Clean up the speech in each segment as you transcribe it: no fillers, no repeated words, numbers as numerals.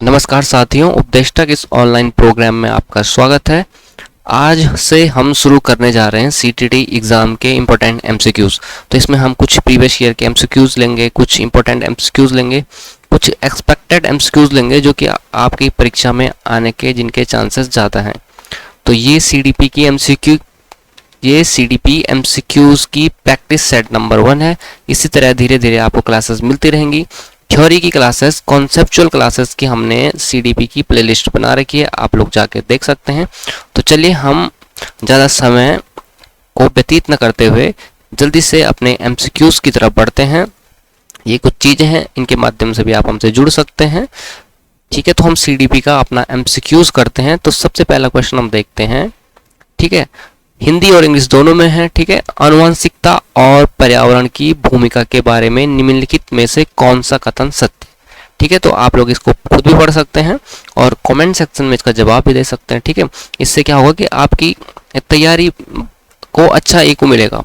नमस्कार साथियों, उपदेष्टा के इस ऑनलाइन प्रोग्राम में आपका स्वागत है। आज से हम शुरू करने जा रहे हैं सीटीटी एग्ज़ाम के इम्पोर्टेंट एमसीक्यूज़। तो इसमें हम कुछ प्रीवियस ईयर के एमसीक्यूज़ लेंगे, कुछ इम्पोर्टेंट एमसीक्यूज़ लेंगे, कुछ एक्सपेक्टेड एमसीक्यूज़ लेंगे जो कि आपकी परीक्षा में आने के जिनके चांसेस ज़्यादा हैं। तो ये सीडीपी एमसीक्यूज़ की प्रैक्टिस सेट नंबर 1 है। इसी तरह धीरे धीरे आपको क्लासेस मिलती रहेंगी। थ्योरी की क्लासेस, कॉन्सेप्चुअल क्लासेस की हमने सीडीपी की प्लेलिस्ट बना रखी है, आप लोग जाके देख सकते हैं। तो चलिए हम ज़्यादा समय को व्यतीत न करते हुए जल्दी से अपने एमसीक्यूज़ की तरफ बढ़ते हैं। ये कुछ चीज़ें हैं, इनके माध्यम से भी आप हमसे जुड़ सकते हैं। ठीक है, तो हम सीडीपी का अपना एमसीक्यूज़ करते हैं। तो सबसे पहला क्वेश्चन हम देखते हैं। ठीक है, हिंदी और इंग्लिश दोनों में है। ठीक है, आनुवंशिकता और पर्यावरण की भूमिका के बारे में निम्नलिखित में से कौन सा कथन सत्य। ठीक है, तो आप लोग इसको खुद भी पढ़ सकते हैं और कमेंट सेक्शन में इसका जवाब भी दे सकते हैं। ठीक है, इससे क्या होगा कि आपकी तैयारी को अच्छा एक मिलेगा।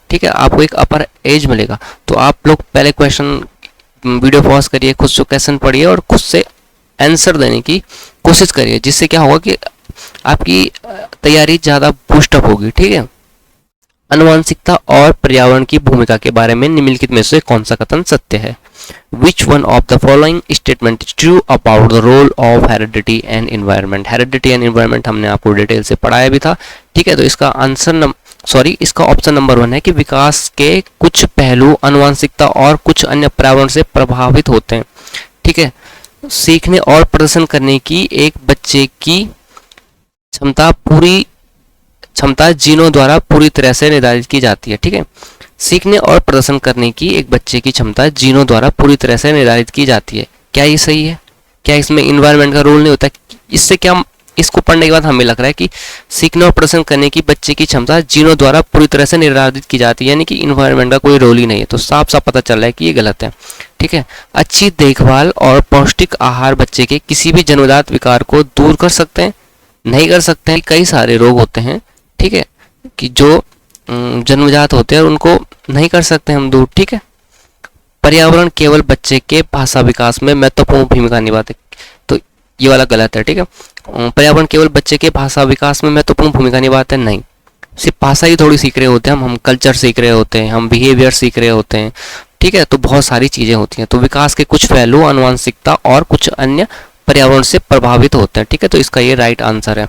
ठीक है, आपको एक अपर एज मिलेगा। तो आप लोग पहले क्वेश्चन वीडियो पॉज करिए, खुद से क्वेश्चन पढ़िए और खुद से आंसर देने की कोशिश करिए, जिससे क्या होगा कि आपकी तैयारी ज़्यादा बूस्टअप होगी। ठीक है, आनुवंशिकता और पर्यावरण की भूमिका के बारे में निम्नलिखित में से कौन सा कथन सत्य है। Which one of the following statement is true about the role of heredity and environment? Heredity and environment हमने आपको डिटेल से पढ़ाया भी था। ठीक है, तो इसका इसका ऑप्शन नंबर 1 है कि विकास के कुछ पहलू आनुवंशिकता और कुछ अन्य पर्यावरण से प्रभावित होते हैं। ठीक है, सीखने और प्रदर्शन करने की एक बच्चे की क्षमता जीनों द्वारा पूरी तरह से निर्धारित की जाती है। ठीक है, सीखने और प्रदर्शन करने की एक बच्चे की क्षमता जीनों द्वारा पूरी तरह से निर्धारित की जाती है। क्या ये सही है? क्या इसमें इन्वायरमेंट का रोल नहीं होता? इससे क्या, इसको पढ़ने के बाद हमें लग रहा है कि सीखने और प्रदर्शन करने की बच्चे की क्षमता जीनों द्वारा पूरी तरह से निर्धारित की जाती है, यानी कि इन्वायरमेंट का कोई रोल ही नहीं है। तो साफ साफ पता चल रहा है कि ये गलत है। ठीक है, अच्छी देखभाल और पौष्टिक आहार बच्चे के किसी भी जन्मजात विकार को दूर कर सकते हैं? नहीं कर सकते हैं। कई सारे रोग होते हैं, ठीक है, कि जो जन्मजात होते हैं और उनको नहीं कर सकते हम दूर। ठीक है, पर्यावरण केवल बच्चे के भाषा विकास में महत्वपूर्ण भूमिका निभाते, तो ये वाला गलत है। ठीक है, पर्यावरण केवल बच्चे के भाषा विकास में महत्वपूर्ण भूमिका निभाते हैं, नहीं। सिर्फ भाषा ही थोड़ी सीख रहे होते हैं हम कल्चर सीख रहे होते हैं, हम बिहेवियर सीख रहे होते हैं। ठीक है, तो बहुत सारी चीज़ें होती हैं। तो विकास के कुछ पहलू आनुवंशिकता और कुछ अन्य पर्यावरण से प्रभावित होते हैं। ठीक है, तो इसका ये राइट आंसर है।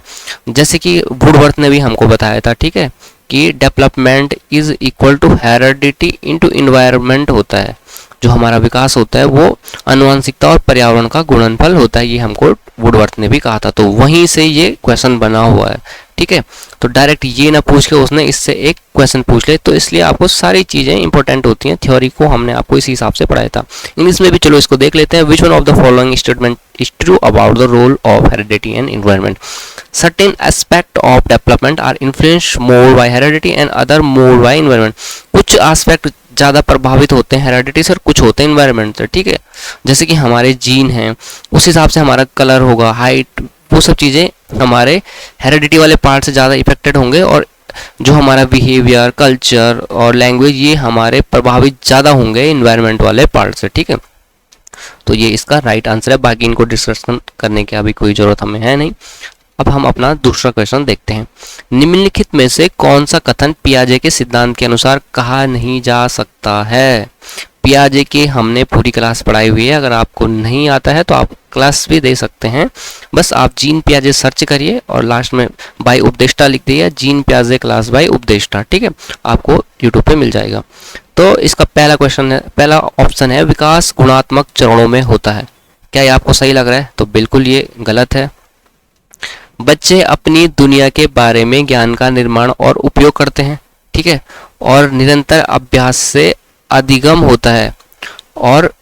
जैसे कि वुडवर्थ ने भी हमको बताया था, ठीक है, कि development is equal to heredity into environment होता है। जो हमारा विकास होता है वो आनुवंशिकता और पर्यावरण का गुणनफल होता है, ये हमको वुडवर्थ ने भी कहा था। तो वहीं से ये क्वेश्चन बना हुआ है। ठीक है, तो डायरेक्ट ये ना पूछ के उसने इससे एक क्वेश्चन पूछ ले, तो इसलिए आपको सारी चीज़ें इंपॉर्टेंट होती हैं। थ्योरी को हमने आपको इसी हिसाब से पढ़ाया था। इंग्लिश में भी चलो इसको देख लेते हैं। Which one of the following statement is true about the role of heredity and environment. Certain aspect of development are influenced more by heredity and other more by environment. कुछ एस्पेक्ट ज़्यादा प्रभावित होते हैं हेरिडिटी से और कुछ होते हैं एनवायरनमेंट से। ठीक है, जैसे कि हमारे जीन हैं, उस हिसाब से हमारा कलर होगा, हाइट, वो सब चीज़ें हमारे हेरिडिटी वाले पार्ट से ज़्यादा इफेक्टेड होंगे, और जो हमारा बिहेवियर, कल्चर और लैंग्वेज, ये हमारे प्रभावित ज़्यादा होंगे इन्वायरमेंट वाले पार्ट से। ठीक है, तो ये इसका राइट आंसर है। बाकी इनको डिस्कशन करने की अभी कोई ज़रूरत हमें है नहीं। अब हम अपना दूसरा क्वेश्चन देखते हैं। निम्नलिखित में से कौन सा कथन पियाजे के सिद्धांत के अनुसार कहा नहीं जा सकता है। पियाजे की हमने पूरी क्लास पढ़ाई हुई है, अगर आपको नहीं आता है तो आप क्लास भी दे सकते हैं। बस आप जीन पियाजे सर्च करिए और लास्ट में बाय उपदेष्टा लिख दिए, जीन पियाजे क्लास बाय उपदेष्टा। ठीक है, आपको यूट्यूब पे मिल जाएगा। तो इसका पहला ऑप्शन है विकास गुणात्मक चरणों में होता है। क्या ये आपको सही लग रहा है? तो बिल्कुल ये गलत है। बच्चे अपनी दुनिया के बारे में ज्ञान का निर्माण और उपयोग करते हैं। ठीक है, और निरंतर अभ्यास से अधिगम होता है, और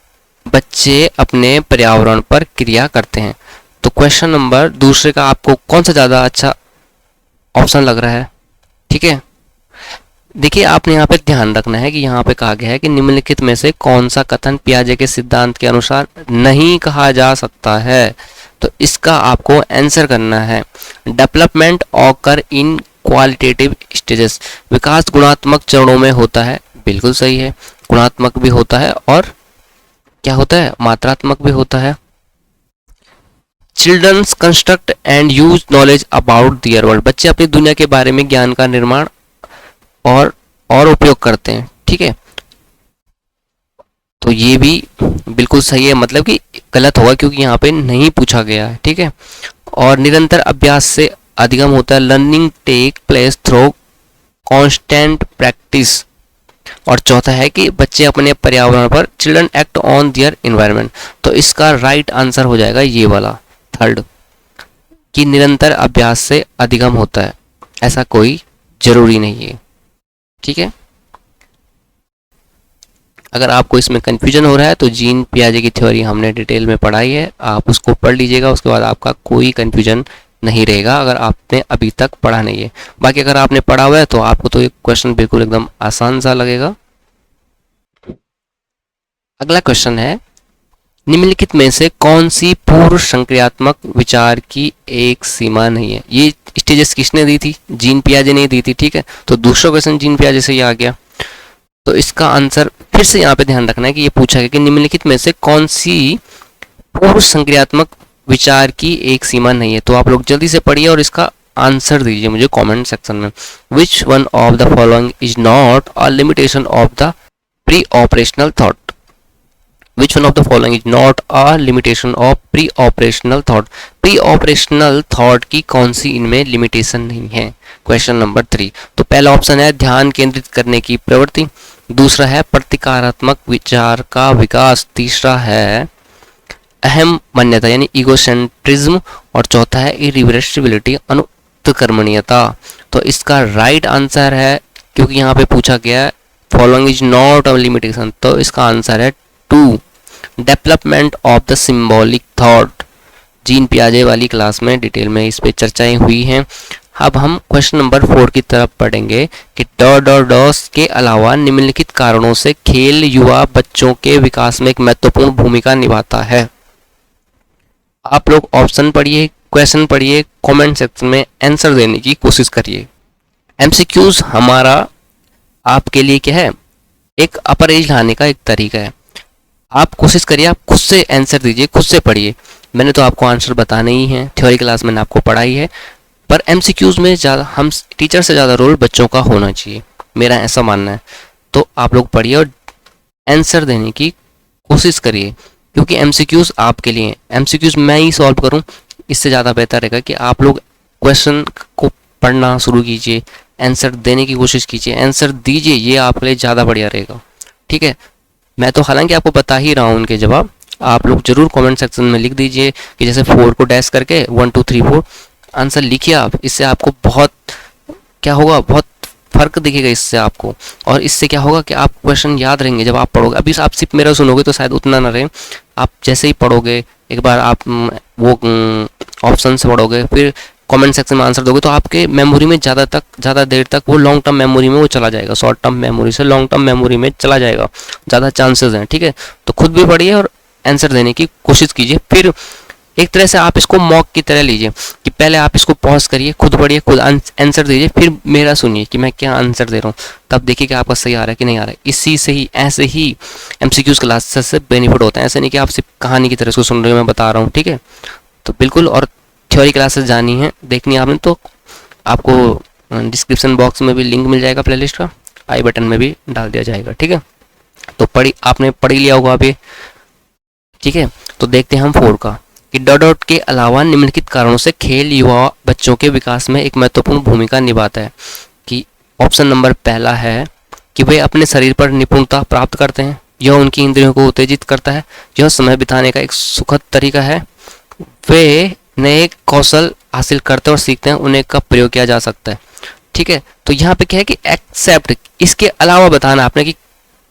बच्चे अपने पर्यावरण पर क्रिया करते हैं। तो क्वेश्चन नंबर दूसरे का आपको कौन सा ज़्यादा अच्छा ऑप्शन लग रहा है? ठीक है, देखिए आपने यहाँ पे ध्यान रखना है कि यहाँ पे कहा गया है कि निम्नलिखित में से कौन सा कथन पियाजे के सिद्धांत के अनुसार नहीं कहा जा सकता है। तो इसका आपको आंसर करना है development occur in qualitative stages. विकास गुणात्मक चरणों में होता है, बिल्कुल सही है। गुणात्मक भी होता है और क्या होता है, मात्रात्मक भी होता है। Childrens construct and use knowledge about their world, बच्चे अपनी दुनिया के बारे में ज्ञान का निर्माण और उपयोग करते हैं, ठीक है। तो ये भी बिल्कुल सही है, मतलब कि गलत होगा क्योंकि यहाँ पे नहीं पूछा गया है, ठीक है। और निरंतर अभ्यास से अधिगम होता है, learning take place through constant practice. और चौथा है कि बच्चे अपने पर्यावरण पर, children act on their environment. तो इसका राइट आंसर हो जाएगा ये वाला थर्ड, कि निरंतर अभ्यास से अधिगम होता है, ऐसा कोई जरूरी नहीं है, ठीक है। अगर आपको इसमें कंफ्यूजन हो रहा है तो जीन पियाजे की थ्योरी हमने डिटेल में पढ़ाई है, आप उसको पढ़ लीजिएगा, उसके बाद आपका कोई कंफ्यूजन नहीं रहेगा अगर आपने अभी तक पढ़ा नहीं है। बाकी अगर आपने पढ़ा हुआ है तो आपको तो ये क्वेश्चन बिल्कुल एकदम आसान सा लगेगा। अगला क्वेश्चन है, निम्नलिखित में से कौन सी पूर्व संक्रियात्मक विचार की एक सीमा नहीं है। ये स्टेजेस किसने दी थी? जीन पियाजे ने दी थी, ठीक है। तो दूसरा क्वेश्चन जीन पियाजे से ही आ गया। तो इसका आंसर फिर से यहाँ पे ध्यान रखना है कि ये पूछा गया कि निम्नलिखित में से कौन सी पूर्व संक्रियात्मक विचार की एक सीमा नहीं है। तो आप लोग जल्दी से पढ़िए और इसका आंसर दीजिए मुझे कमेंट सेक्शन में। विच one of the following is not a limitation of the pre operational thought. Which one of the following is not a limitation of pre operational thought. Pre operational thought की कौन सी इनमें limitation नहीं है? Question number 3। तो पहला option है ध्यान केंद्रित करने की प्रवृत्ति, दूसरा है प्रतिकारात्मक विचार का विकास, तीसरा है अहम मान्यता यानी ईगोसेंट्रिज्म, और चौथा है इरिवर्सिबिलिटी अनुत्क्रमणीयता। तो इसका राइट आंसर है, क्योंकि यहाँ पे पूछा गया है following is not a limitation, तो इसका आंसर है 2 development of the symbolic thought. Jean पियाजे वाली क्लास में डिटेल में इस पे चर्चाएं हुई हैं। अब हम क्वेश्चन नंबर 4 की तरफ पढ़ेंगे कि डॉस के अलावा निम्नलिखित कारणों से खेल युवा बच्चों के विकास में एक महत्वपूर्ण भूमिका निभाता है। आप लोग ऑप्शन पढ़िए, क्वेश्चन पढ़िए, कमेंट सेक्शन में आंसर देने की कोशिश करिए। एमसीक्यूज हमारा आपके लिए क्या है? एक अपर एज लाने का एक तरीका है। आप कोशिश करिए, आप खुद से आंसर दीजिए, खुद से पढ़िए। मैंने तो आपको आंसर बताने ही है, थ्योरी क्लास मैंने आपको पढ़ाई है, पर एमसीक्यूज में ज़्यादा हम टीचर से ज़्यादा रोल बच्चों का होना चाहिए, मेरा ऐसा मानना है। तो आप लोग पढ़िए और आंसर देने की कोशिश करिए, क्योंकि एमसीक्यूज आपके लिए हैं। एमसीक्यूज मैं ही सॉल्व करूं, इससे ज़्यादा बेहतर रहेगा कि आप लोग क्वेश्चन को पढ़ना शुरू कीजिए, आंसर देने की कोशिश कीजिए, आंसर दीजिए, ये आपके लिए ज़्यादा बढ़िया रहेगा, ठीक है। मैं तो हालांकि आपको बता ही रहा हूँ उनके जवाब, आप लोग जरूर कमेंट सेक्शन में लिख दीजिए कि जैसे 4 को डैश करके 1 2 3 4 आंसर लिखिए आप। इससे आपको बहुत क्या होगा, बहुत फर्क दिखेगा इससे आपको, और इससे क्या होगा कि आप क्वेश्चन याद रहेंगे जब आप पढ़ोगे। अभी आप सिर्फ मेरा सुनोगे तो शायद उतना ना रहे, आप जैसे ही पढ़ोगे एक बार आप वो ऑप्शन से पढ़ोगे, फिर कमेंट सेक्शन में आंसर दोगे, तो आपके मेमोरी में ज़्यादा देर तक वो लॉन्ग टर्म मेमोरी में वो चला जाएगा, शॉर्ट टर्म मेमोरी से लॉन्ग टर्म मेमोरी में चला जाएगा, ज़्यादा चांसेस हैं, ठीक है। तो खुद भी पढ़िए और आंसर देने की कोशिश कीजिए। फिर एक तरह से आप इसको मॉक की तरह लीजिए कि पहले आप इसको पॉज करिए, खुद पढ़िए, खुद आंसर दीजिए, फिर मेरा सुनिए कि मैं क्या आंसर दे रहा हूँ, तब देखिए कि आपका सही आ रहा है कि नहीं आ रहा है। इसी से ही ऐसे ही एमसीक्यूज क्लासेस से बेनिफिट होता है, ऐसे नहीं कि आप सिर्फ कहानी की तरह से सुन रहे हो, मैं बता रहा हूँ, ठीक है। तो बिल्कुल, और थ्योरी क्लासेस जानी है, देखनी है आपने तो आपको डिस्क्रिप्शन बॉक्स में भी लिंक मिल जाएगा प्लेलिस्ट का, आई बटन में भी डाल दिया जाएगा, ठीक है। तो आपने पढ़ लिया होगा अभी, ठीक है। तो देखते हैं हम 4 का कि डॉट के अलावा निम्नलिखित कारणों से खेल युवा बच्चों के विकास में एक महत्वपूर्ण भूमिका निभाता है। कि ऑप्शन नंबर पहला है कि वे अपने शरीर पर निपुणता प्राप्त करते हैं, यह उनकी इंद्रियों को उत्तेजित करता है, यह समय बिताने का एक सुखद तरीका है, वे नए कौशल हासिल करते और सीखते हैं, उन्हें कब प्रयोग किया जा सकता है, ठीक है। तो यहाँ पे क्या है कि एक्सेप्ट, इसके अलावा बताना आपने कि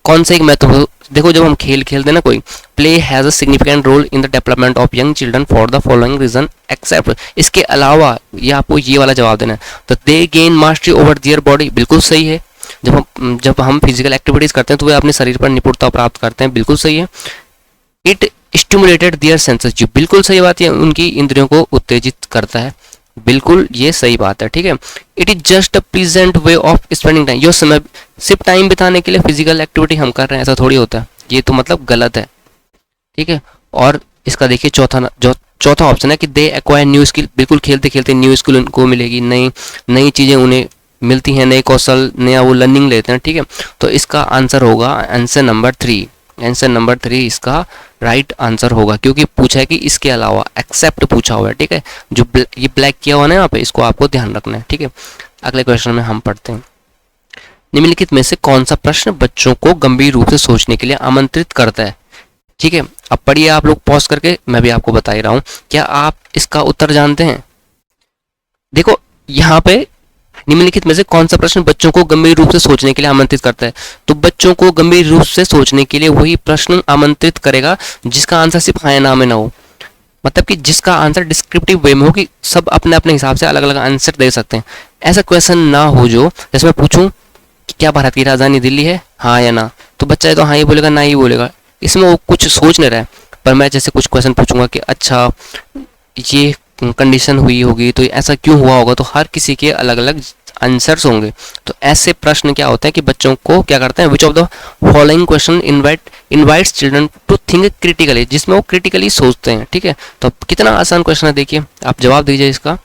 कौन सा एक महत्वपूर्ण। देखो जब हम खेल खेलते हैं ना, कोई play has a significant role in the development of young children for the following reason except, इसके अलावा ये आपको ये वाला जवाब देना है। तो they gain mastery over their body, बिल्कुल सही है। जब हम फिजिकल एक्टिविटीज करते हैं तो वे अपने शरीर पर निपुणता प्राप्त करते हैं, बिल्कुल सही है। इट स्टिमुलेटेड दियर सेंसेस, जो बिल्कुल सही बात है, उनकी इंद्रियों को उत्तेजित करता है, बिल्कुल ये सही बात है, ठीक है। It is just a pleasant way of spending time, जो समय सिर्फ टाइम बिताने के लिए फिजिकल एक्टिविटी हम कर रहे हैं, ऐसा थोड़ी होता है, ये तो मतलब गलत है, ठीक है। और इसका देखिए चौथा ऑप्शन है कि दे एक्वायर न्यू स्किल, बिल्कुल खेलते खेलते न्यू स्किल उनको मिलेगी, नई नई चीज़ें उन्हें मिलती हैं, नए कौशल, नया वो लर्निंग लेते हैं, ठीक है। तो इसका आंसर होगा आंसर नंबर 3। आंसर नंबर 3 इसका राइट आंसर होगा, क्योंकि पूछा है कि इसके अलावा, एक्सेप्ट पूछा हुआ है, ठीक है। जो ये ब्लैक किया हुआ है यहाँ पे, इसको आपको ध्यान रखना है, ठीक है। अगले क्वेश्चन में हम पढ़ते हैं, निम्नलिखित में से कौन सा प्रश्न बच्चों को गंभीर रूप से सोचने के लिए आमंत्रित करता है, ठीक है। अब पढ़िए आप लोग पॉज करके, मैं भी आपको बता ही रहा हूं। क्या आप इसका उत्तर जानते हैं? देखो यहाँ पे निम्नलिखित में से कौन सा प्रश्न बच्चों को गंभीर रूप से सोचने के लिए आमंत्रित करता है, तो बच्चों को गंभीर रूप से सोचने के लिए वही प्रश्न आमंत्रित करेगा जिसका आंसर सिर्फ हाँ या ना में ना हो, मतलब कि जिसका आंसर डिस्क्रिप्टिव वे में हो, कि सब अपने अपने हिसाब से अलग अलग आंसर दे सकते हैं। ऐसा क्वेश्चन ना हो जो जैसे मैं पूछूं कि क्या भारत की राजधानी दिल्ली है, हाँ या ना, तो बच्चा है तो हाँ ही बोलेगा, ना ही बोलेगा, इसमें वो कुछ सोच नहीं रहा है। पर मैं जैसे कुछ क्वेश्चन पूछूंगा कि अच्छा ये कंडीशन हुई होगी तो ऐसा क्यों हुआ होगा, तो हर किसी के अलग अलग आंसर्स होंगे। तो ऐसे प्रश्न क्या होते हैं कि बच्चों को क्या करते हैं, which of the following question invites children to think critically, जिसमें वो क्रिटिकली सोचते हैं, ठीक है। तो कितना आसान क्वेश्चन है, देखिए आप जवाब दीजिए इसका,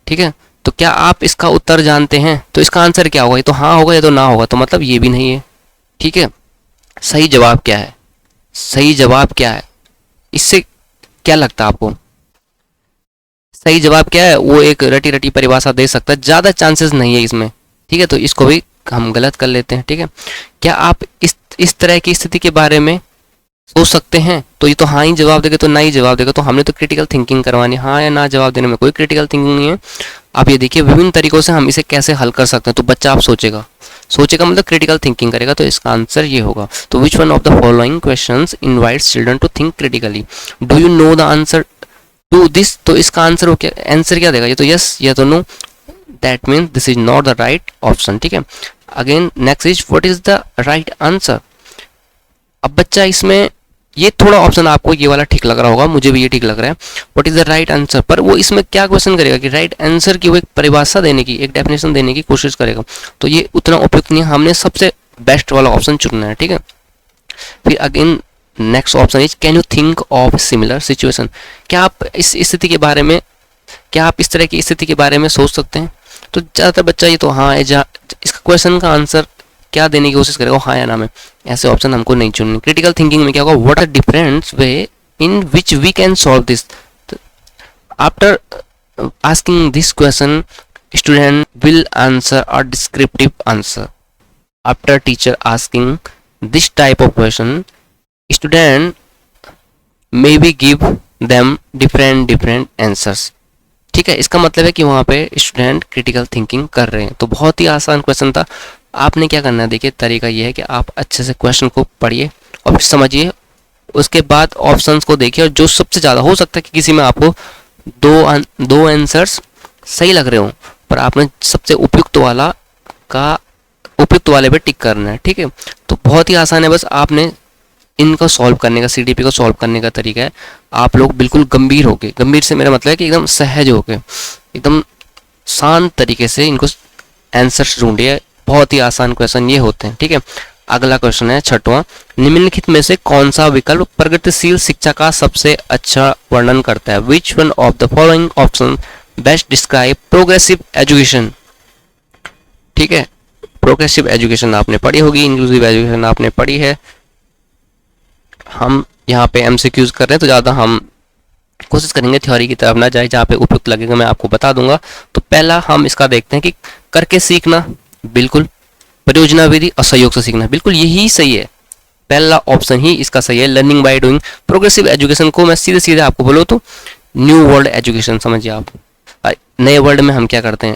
ठीक है। तो क्या आप इसका उत्तर जानते हैं? तो इसका आंसर क्या होगा, ये तो हाँ होगा, ये तो ना होगा, तो मतलब ये भी नहीं है, ठीक है। सही जवाब क्या है? सही जवाब क्या है, इससे क्या लगता है आपको? सही जवाब क्या है? वो एक रटी रटी परिभाषा दे सकता है, ज़्यादा चांसेस नहीं है इसमें, ठीक है। तो इसको भी हम गलत कर लेते हैं, ठीक है। क्या आप इस तरह की स्थिति के बारे में सोच सकते हैं? तो ये तो हाँ ही जवाब देगा, तो ना ही जवाब देगा, तो हमने तो क्रिटिकल थिंकिंग करवानी, हाँ या ना जवाब देने में कोई क्रिटिकल थिंकिंग नहीं है। आप ये देखिए विभिन्न तरीकों से हम इसे कैसे हल कर सकते हैं। तो बच्चा आप सोचेगा, सोचेगा मतलब क्रिटिकल थिंकिंग करेगा, तो इसका आंसर ये होगा। तो which one of the following questions invites children to think critically, do you know the answer to this, तो इसका आंसर हो क्या, आंसर क्या देगा, ये तो यस या तो no, that means this is not the right option, ठीक है। Again next is what is the right answer. अब बच्चा इसमें ये थोड़ा ऑप्शन आपको ये वाला ठीक लग रहा होगा, मुझे भी ये ठीक लग रहा है, what is the right answer, पर वो इसमें क्या क्वेश्चन करेगा कि राइट आंसर की वो एक परिभाषा देने की, एक डेफिनेशन देने की कोशिश करेगा, तो ये उतना उपयुक्त नहीं है, हमने सबसे बेस्ट वाला ऑप्शन चुनना है, ठीक है। फिर again next option is can you think of similar situation, क्या आप इस स्थिति के बारे में, क्या आप इस तरह की स्थिति के बारे में सोच सकते हैं? तो ज़्यादातर बच्चा ये तो हाँ है, इसका क्वेश्चन का आंसर क्या देने की कोशिश करेगा, हाँ या ना में, ऐसे ऑप्शन हमको नहीं चुनने। क्रिटिकल थिंकिंग में क्या होगा, what are different way in which we can solve this, after asking this question student will answer a descriptive answer, after teacher asking this type of question student maybe give them different answers, ठीक है। इसका मतलब है कि वहाँ पे student critical thinking कर रहे हैं। तो बहुत ही आसान क्वेश्चन था। आपने क्या करना है, देखिए तरीका ये है कि आप अच्छे से क्वेश्चन को पढ़िए और फिर समझिए, उसके बाद ऑप्शंस को देखिए, और जो सबसे ज़्यादा हो सकता है कि किसी में आपको दो आंसर्स सही लग रहे हो, पर आपने सबसे उपयुक्त वाले पे टिक करना है, ठीक है। तो बहुत ही आसान है, बस आपने इनको सॉल्व करने का, सीडीपी को सॉल्व करने का तरीका है, आप लोग बिल्कुल गंभीर होके, गंभीर से मेरा मतलब है कि एकदम सहज होके, एकदम शांत तरीके से इनको आंसर्स ढूंढिए। बहुत ही आसान क्वेश्चन ये होते हैं, ठीक है। अगला क्वेश्चन है छठवां, निम्नलिखित में से कौन सा विकल्प प्रगतिशील शिक्षा का सबसे अच्छा वर्णन करता है, which one of the following option best describe progressive education, ठीक है। प्रोग्रेसिव एजुकेशन आपने पढ़ी होगी, इंक्लूसिव एजुकेशन आपने पढ़ी है। हम यहाँ पे एमसीक्यूज कर रहे हैं, तो ज़्यादा हम कोशिश करेंगे थ्योरी की तरफ ना जाए, जहाँ पे उपयुक्त लगेगा मैं आपको बता दूंगा। तो पहला हम इसका देखते हैं कि करके सीखना, बिल्कुल। परियोजना विधि और सहयोग से सीखना, बिल्कुल यही सही है, पहला ऑप्शन ही इसका सही है, learning by doing. Progressive education को मैं सीधे सीधे आपको बोलो तो न्यू वर्ल्ड एजुकेशन समझिए आप। नए वर्ल्ड में हम क्या करते हैं,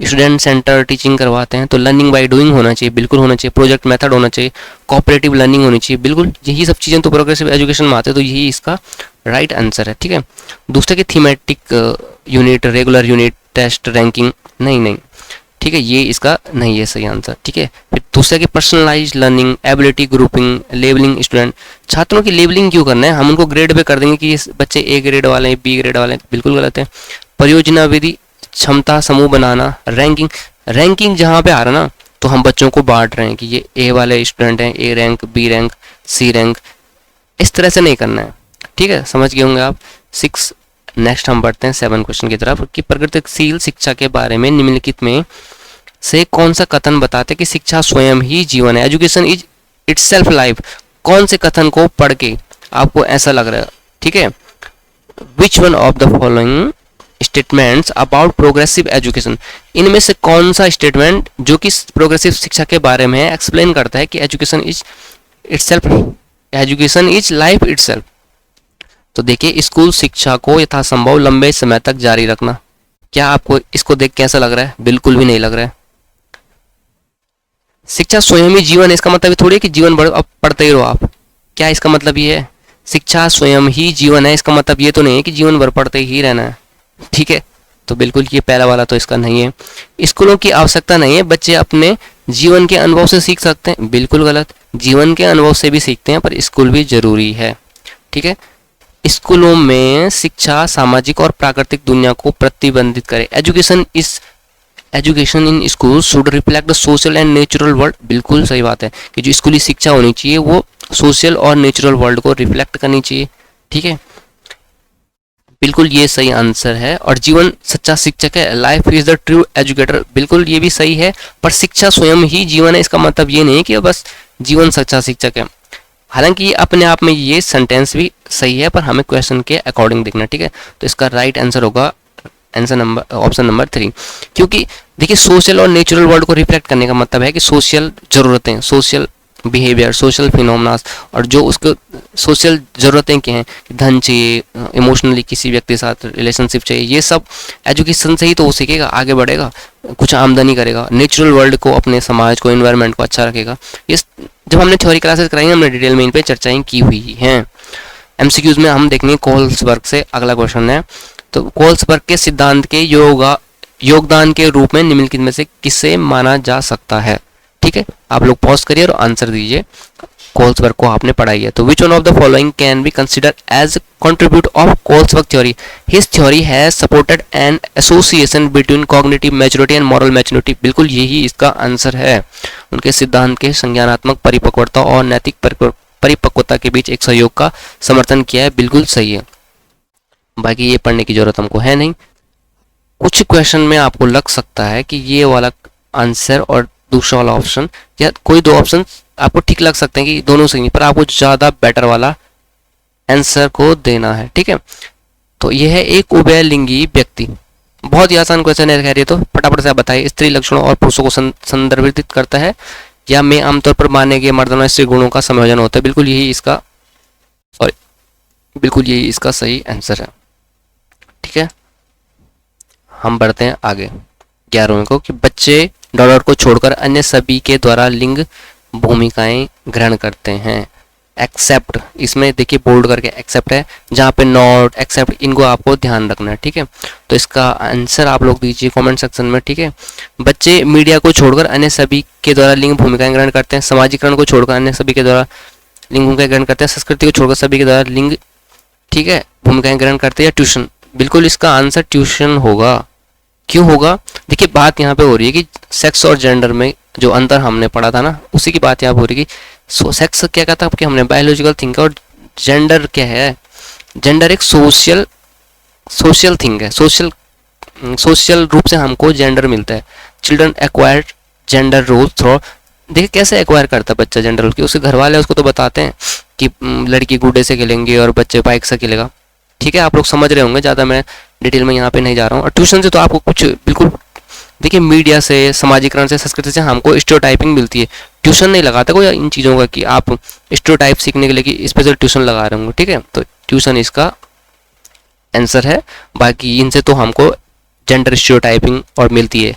स्टूडेंट सेंटर टीचिंग करवाते हैं, तो लर्निंग बाय डूइंग होना चाहिए, बिल्कुल होना चाहिए। प्रोजेक्ट मेथड होना चाहिए, कोऑपरेटिव लर्निंग होनी चाहिए, बिल्कुल यही सब चीज़ें तो प्रोग्रेसिव एजुकेशन में आते हैं, तो यही इसका राइट आंसर है, ठीक है। दूसरे की thematic unit, regular unit, test, ranking, नहीं, ठीक है, ये इसका नहीं है सही आंसर, ठीक है। फिर दूसरे की personalise learning, ability grouping, labelling student, छात्रों की लेबलिंग क्यों करना है, हम उनको ग्रेड पे कर देंगे कि ये बच्चे ए ग्रेड वाले हैं, बी ग्रेड वाले हैं, बिल्कुल गलत है। परियोजना विधि, क्षमता समूह बनाना, रैंकिंग जहाँ पे आ रहा ना, तो हम बच्चों को बांट रहे हैं कि ये ए वाले स्टूडेंट हैं, A rank, B rank, C rank, इस तरह से नहीं करना है, ठीक है, समझ गए होंगे आप। 6 नेक्स्ट हम बढ़ते हैं 7 क्वेश्चन की तरफ कि प्रगतिशील शिक्षा के बारे में निम्नलिखित में से कौन सा कथन बताते हैं कि शिक्षा स्वयं ही जीवन है, एजुकेशन इज इटसेल्फ लाइफ। कौन से कथन को पढ़ के आपको ऐसा लग रहा है, ठीक है, which one of the following statements about progressive education, इनमें से कौन सा स्टेटमेंट जो कि प्रोग्रेसिव शिक्षा के बारे में एक्सप्लेन करता है कि education is itself, education is life itself. तो देखिए, स्कूल शिक्षा को यथासंभव लंबे समय तक जारी रखना। क्या आपको इसको देख कैसा लग रहा है? बिल्कुल भी नहीं लग रहा है। शिक्षा स्वयं ही जीवन है, इसका मतलब थोड़ी है कि जीवन भर अब पढ़ते ही रहो आप। क्या इसका मतलब ये है? शिक्षा स्वयं ही जीवन है, इसका मतलब ये तो नहीं है कि जीवन भर पढ़ते ही रहना है, ठीक है। तो बिल्कुल ये पहला वाला तो इसका नहीं है। स्कूलों की आवश्यकता नहीं है, बच्चे अपने जीवन के अनुभव से सीख सकते हैं। बिल्कुल गलत, जीवन के अनुभव से भी सीखते हैं, पर स्कूल भी जरूरी है, ठीक है। स्कूलों में शिक्षा सामाजिक और प्राकृतिक दुनिया को प्रतिबंधित करे। Education in school should reflect the social and natural world. बिल्कुल सही बात है कि जो स्कूली शिक्षा होनी चाहिए वो सोशल और नेचुरल वर्ल्ड को रिफ्लेक्ट करनी चाहिए, ठीक है। बिल्कुल ये सही आंसर है। और जीवन सच्चा शिक्षक है, life is the true educator. बिल्कुल ये भी सही है, पर शिक्षा स्वयं ही जीवन है, इसका मतलब ये नहीं कि बस जीवन सच्चा शिक्षक है। हालांकि ये अपने आप में ये सेंटेंस भी सही है, पर हमें क्वेश्चन के अकॉर्डिंग देखना, ठीक है। तो इसका राइट आंसर होगा ऑप्शन नंबर 3। क्योंकि देखिए, सोशल और नेचुरल वर्ल्ड को रिफ्लेक्ट करने का मतलब है कि सोशल जरूरतें, सोशल बिहेवियर, सोशल फिनोमेना, और जो उसको सोशल ज़रूरतें क्या हैं, धन चाहिए, इमोशनली किसी व्यक्ति के साथ रिलेशनशिप चाहिए, ये सब एजुकेशन से ही तो वो सीखेगा, आगे बढ़ेगा, कुछ आमदनी करेगा, नेचुरल वर्ल्ड को, अपने समाज को, इन्वायरमेंट को अच्छा रखेगा। ये जब हमने थ्योरी क्लासेस कराई हमने डिटेल में इन पर चर्चाएं की हुई हैं। एमसीक्यूज में हम देखेंगे कोल्सबर्ग से अगला क्वेश्चन है। तो कोल्सबर्ग के सिद्धांत के योगदान के रूप में निम्नलिखित में से किसे माना जा सकता है, ठीक है। आप लोग पॉज करिए और आंसर दीजिए। कोल्सबर्ग को आपने पढ़ाई है, तो which one of the following can be consider as contribute of Kohlberg theory. His theory has supported an association between cognitive maturity and moral maturity. बिल्कुल यही इसका आंसर है। उनके सिद्धांत के संज्ञानात्मक परिपक्वता और नैतिक परिपक्वता के बीच एक सहयोग का समर्थन किया है। बिल्कुल सही है, बाकी ये पढ़ने की जरूरत हमको है नहीं। कुछ क्वेश्चन में आपको लग सकता है कि ये वाला आंसर और दूसरा वाला ऑप्शन, या कोई दो ऑप्शन आपको ठीक लग सकते हैं कि दोनों सही नहीं, पर आपको ज़्यादा बेटर वाला आंसर को देना है, ठीक है। तो यह है एक उभयलिंगी व्यक्ति। बहुत ही आसान क्वेश्चन है, खैर ये तो फटाफट से आप बताइए। स्त्री लक्षणों और पुरुषों को संदर्भित करता है, या में आमतौर पर माने गए मर्दों और स्त्री गुणों का संयोजन होता है। बिल्कुल यही इसका सही आंसर है, ठीक है। हम बढ़ते हैं आगे 11वें को कि बच्चे डॉलर को छोड़कर अन्य सभी के द्वारा लिंग भूमिकाएं ग्रहण करते हैं। एक्सेप्ट, इसमें देखिए बोल्ड करके एक्सेप्ट है, जहाँ पे नॉट, एक्सेप्ट, इनको आपको ध्यान रखना है, ठीक है। तो इसका आंसर आप लोग दीजिए कमेंट सेक्शन में, ठीक है। बच्चे मीडिया को छोड़कर अन्य सभी के द्वारा लिंग भूमिकाएं ग्रहण करते हैं। समाजीकरण को छोड़कर अन्य सभी के द्वारा लिंग भूमिकाएं ग्रहण करते हैं। संस्कृति को छोड़कर सभी के द्वारा लिंग, ठीक है, भूमिकाएं ग्रहण करते हैं। या ट्यूशन, बिल्कुल इसका आंसर ट्यूशन होगा। क्यों होगा? देखिए बात यहाँ पे हो रही है कि सेक्स और जेंडर में जो अंतर हमने पढ़ा था ना, उसी की बात यहाँ पे हो रही है कि सेक्स क्या कहता है कि हमने बायोलॉजिकल थिंग का, और जेंडर क्या है? जेंडर एक सोशल थिंग है, सोशल रूप से हमको जेंडर मिलता है। Children acquire gender role through. देखिए कैसे एक्वायर करता है बच्चा जेंडर रोल की, उसके घर वाले उसको तो बताते हैं कि लड़की गुड्डे से खेलेंगे और बच्चे बाइक से खेलेगा, ठीक है। आप लोग समझ रहे होंगे, ज़्यादा मैं डिटेल में यहाँ पे नहीं जा रहा हूँ। और ट्यूशन से तो आपको कुछ बिल्कुल, देखिए मीडिया से, समाजीकरण से, संस्कृति से हमको स्टीरियोटाइपिंग मिलती है। ट्यूशन नहीं लगाता कोई इन चीज़ों का कि आप स्टीरियोटाइप सीखने के लिए कि स्पेशल ट्यूशन लगा रहे होंगे, ठीक है। तो ट्यूशन इसका आंसर है। बाकी इनसे तो हमको जेंडर स्टीरियोटाइपिंग और मिलती है,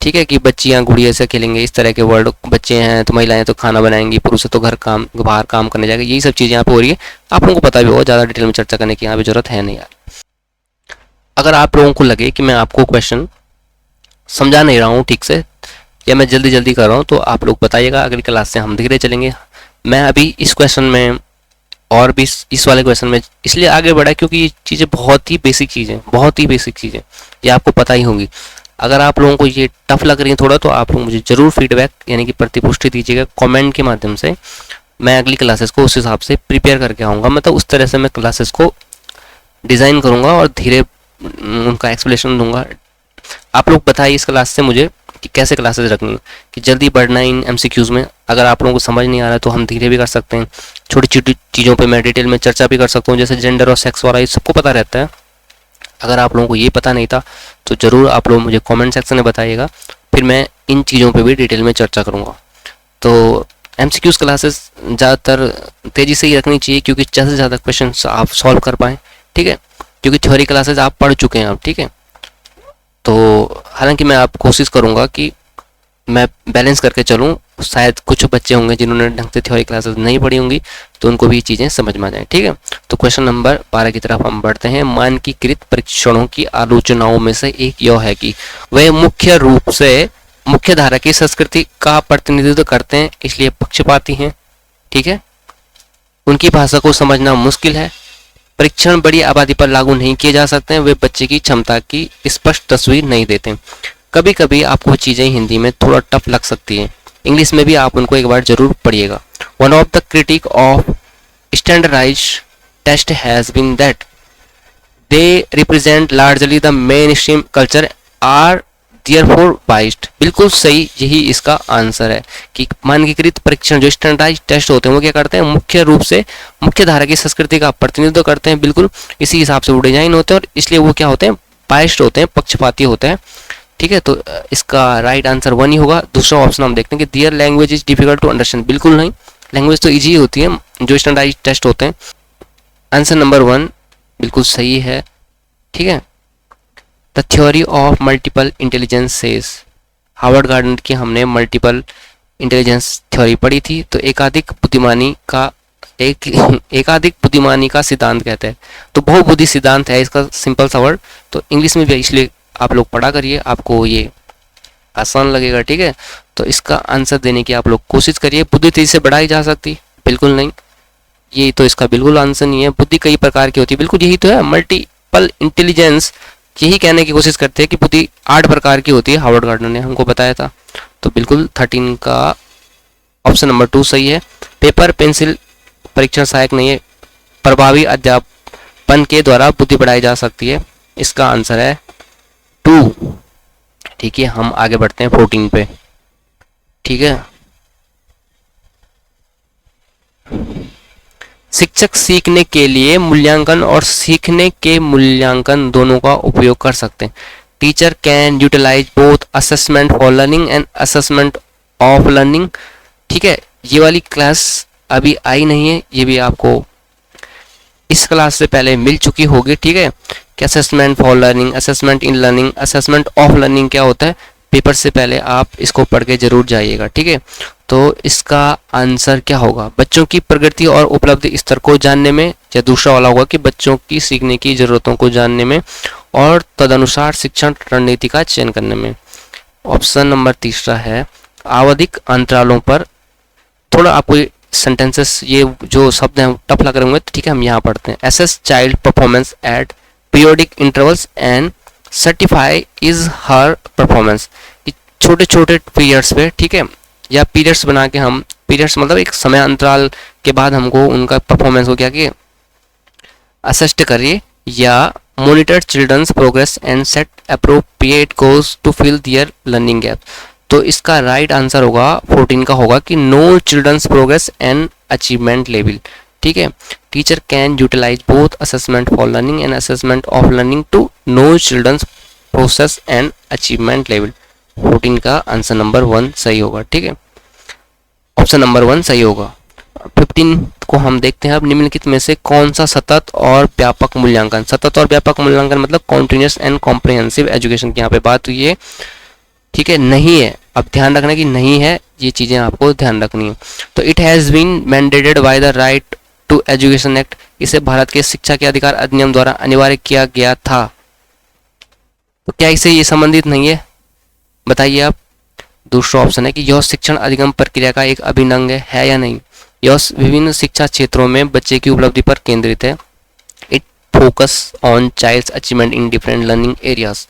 ठीक है, कि बच्चियाँ गुड़िया से खेलेंगे, इस तरह के वर्ड, बच्चे हैं तो महिलाएं तो खाना बनाएंगी, पुरुष है तो बाहर काम करने जाएंगे, यही सब चीज़ें यहाँ पे हो रही है। आप लोगों को पता भी होगा, ज़्यादा डिटेल में चर्चा करने की यहाँ पे जरूरत है नहीं यार। अगर आप लोगों को लगे कि मैं आपको क्वेश्चन समझा नहीं रहा हूँ ठीक से, या मैं जल्दी कर रहा हूँ, तो आप लोग बताइएगा। अगली क्लास से हम धीरे चलेंगे। मैं अभी इस क्वेश्चन में और भी इस वाले क्वेश्चन में इसलिए आगे बढ़ा क्योंकि ये चीज़ें बहुत ही बेसिक चीज़ें, ये आपको पता ही होंगी। अगर आप लोगों को ये टफ लग रही है थोड़ा, तो आप लोग मुझे ज़रूर फीडबैक यानी कि प्रतिपुष्टि दीजिएगा कमेंट के माध्यम से। मैं अगली क्लासेस को उस हिसाब से प्रिपेयर करके आऊँगा, मतलब उस तरह से मैं क्लासेस को डिज़ाइन करूँगा और धीरे उनका एक्सप्लेनेशन दूंगा। आप लोग बताइए इस क्लास से मुझे कि कैसे क्लासेस रखनी है, कि जल्दी बढ़ना है इन एमसीक्यूज़ में। अगर आप लोगों को समझ नहीं आ रहा है तो हम धीरे भी कर सकते हैं, छोटी छोटी चीज़ों पे मैं डिटेल में चर्चा भी कर सकता हूँ, जैसे जेंडर और सेक्स वाला ये सबको पता रहता है। अगर आप लोगों को ये पता नहीं था तो ज़रूर आप लोग मुझे कमेंट सेक्शन में बताइएगा, फिर मैं इन चीज़ों पे भी डिटेल में चर्चा करूँगा। तो एमसीक्यूज़ क्लासेस ज़्यादातर तेज़ी से ही रखनी चाहिए, क्योंकि ज़्यादा से ज़्यादा क्वेश्चन आप सॉल्व कर पाएँ, ठीक है, क्योंकि थ्योरी क्लासेस आप पढ़ चुके हैं अब, ठीक है। तो हालांकि मैं आप कोशिश करूँगा कि मैं बैलेंस करके चलूँ। शायद कुछ बच्चे होंगे जिन्होंने ढंग से थ्योरी क्लासेस नहीं पढ़ी होंगी, तो उनको भी चीज़ें समझ में आ जाएं, ठीक है। तो क्वेश्चन नंबर 12 की तरफ हम बढ़ते हैं। मानकीकृत परीक्षणों की आलोचनाओं में से एक यह है कि वे मुख्य रूप से मुख्य धारा की संस्कृति का प्रतिनिधित्व करते हैं, इसलिए पक्षपाती हैं, ठीक है। उनकी भाषा को समझना मुश्किल है। परीक्षण बड़ी आबादी पर लागू नहीं किए जा सकते हैं। वे बच्चे की क्षमता की स्पष्ट तस्वीर नहीं देते। कभी कभी आपको चीज़ें हिंदी में थोड़ा टफ लग सकती हैं, इंग्लिश में भी आप उनको एक बार जरूर पढ़िएगा। One of the critic of standardise test has been that they represent largely the main stream culture are therefore biased. बिल्कुल सही, यही इसका आंसर है कि मानकीकृत परीक्षण जो स्टैंडर्डाइज टेस्ट होते हैं वो क्या करते हैं, मुख्य रूप से मुख्य धारा की संस्कृति का प्रतिनिधित्व करते हैं। बिल्कुल इसी हिसाब से वो डिजाइन होते हैं और इसलिए वो क्या होते हैं, बाइस्ड होते हैं, पक्षपाती होते हैं, ठीक है। तो इसका राइट आंसर 1 ही होगा। दूसरा ऑप्शन हम देखते हैं कि their language is difficult to understand. बिल्कुल नहीं, लैंग्वेज तो ईजी होती है जो स्टैंडर्डाइज टेस्ट होते हैं। आंसर नंबर 1 बिल्कुल सही है, ठीक है। The theory of multiple intelligence says, Harvard gardener की हमने मल्टीपल इंटेलिजेंस थ्योरी पढ़ी थी। तो एकाधिक बुद्धिमानी का सिद्धांत कहते हैं। तो बहुबुद्धि सिद्धांत है इसका सिंपल सा वर्ड। तो इंग्लिश में भी इसलिए आप लोग पढ़ा करिए, आपको ये आसान लगेगा, ठीक है। तो इसका आंसर देने की आप लोग कोशिश करिए। बुद्धि तेजी से बढ़ाई जा सकती, बिल्कुल नहीं, ये तो इसका बिल्कुल आंसर नहीं है। बुद्धि कई प्रकार की होती है, बिल्कुल यही तो है। मल्टीपल इंटेलिजेंस यही कहने की कोशिश करते हैं कि बुद्धि 8 प्रकार की होती है, हार्वर्ड गार्डनर ने हमको बताया था। तो बिल्कुल 13 का ऑप्शन नंबर 2 सही है। पेपर पेंसिल परीक्षण सहायक नहीं है, प्रभावी अध्यापन के द्वारा बुद्धि बढ़ाई जा सकती है। इसका आंसर है 2, ठीक है। हम आगे बढ़ते हैं 14 पे, ठीक है। शिक्षक सीखने के लिए मूल्यांकन और सीखने के मूल्यांकन दोनों का उपयोग कर सकते हैं। Teacher can utilise both assessment for learning and assessment of learning, ठीक है। ये वाली क्लास अभी आई नहीं है, ये भी आपको इस क्लास से पहले मिल चुकी होगी, ठीक है। कि assessment for learning, assessment in learning, assessment of learning क्या होता है, पेपर से पहले आप इसको पढ़ के जरूर जाइएगा, ठीक है। तो इसका आंसर क्या होगा, बच्चों की प्रगति और उपलब्धि स्तर को जानने में, या दूसरा वाला होगा कि बच्चों की सीखने की जरूरतों को जानने में और तदनुसार शिक्षण रणनीति का चयन करने में। ऑप्शन नंबर 3 है आवधिक अंतरालों पर। थोड़ा आपको सेंटेंसेस ये जो शब्द हैं टफ लग रहे होंगे, तो ठीक है हम यहाँ पढ़ते हैं। Assess child performance at periodic intervals and certify is her performance. छोटे छोटे पीरियड्स पे, ठीक है, या पीरियड्स बना के हम, पीरियड्स मतलब एक समय अंतराल के बाद हमको उनका परफॉर्मेंस को क्या किए असेस्ट करिए, या monitor childrens progress and set appropriate goals to fill their learning gap. तो इसका राइट आंसर होगा 14 का होगा कि know childrens progress and achievement level, ठीक है। Teacher can utilise both assessment for learning and assessment of learning to know childrens process and achievement level. 14 का answer number 1 सही होगा, ठीक है। ऑप्शन नंबर 1 सही होगा। 15 को हम देखते हैं अब। निम्नलिखित में से कौन सा सतत और व्यापक मूल्यांकन, सतत और व्यापक मूल्यांकन मतलब कॉन्टिन्यूस एंड कॉम्प्रिहेंसिव एजुकेशन की यहाँ पे बात हुई है, ठीक है, नहीं है। अब ध्यान रखना कि नहीं है, ये चीजें आपको ध्यान रखनी है। तो it has been mandated by the right to education act, इसे भारत के शिक्षा के अधिकार अधिनियम द्वारा अनिवार्य किया गया था। तो क्या इसे ये संबंधित नहीं है, बताइए आप। दूसरा ऑप्शन है कि यह शिक्षण अधिगम प्रक्रिया का एक अभिन्न अंग है या नहीं। यह विभिन्न शिक्षा क्षेत्रों में बच्चे की उपलब्धि पर केंद्रित है। It focus on child's achievement in different learning areas.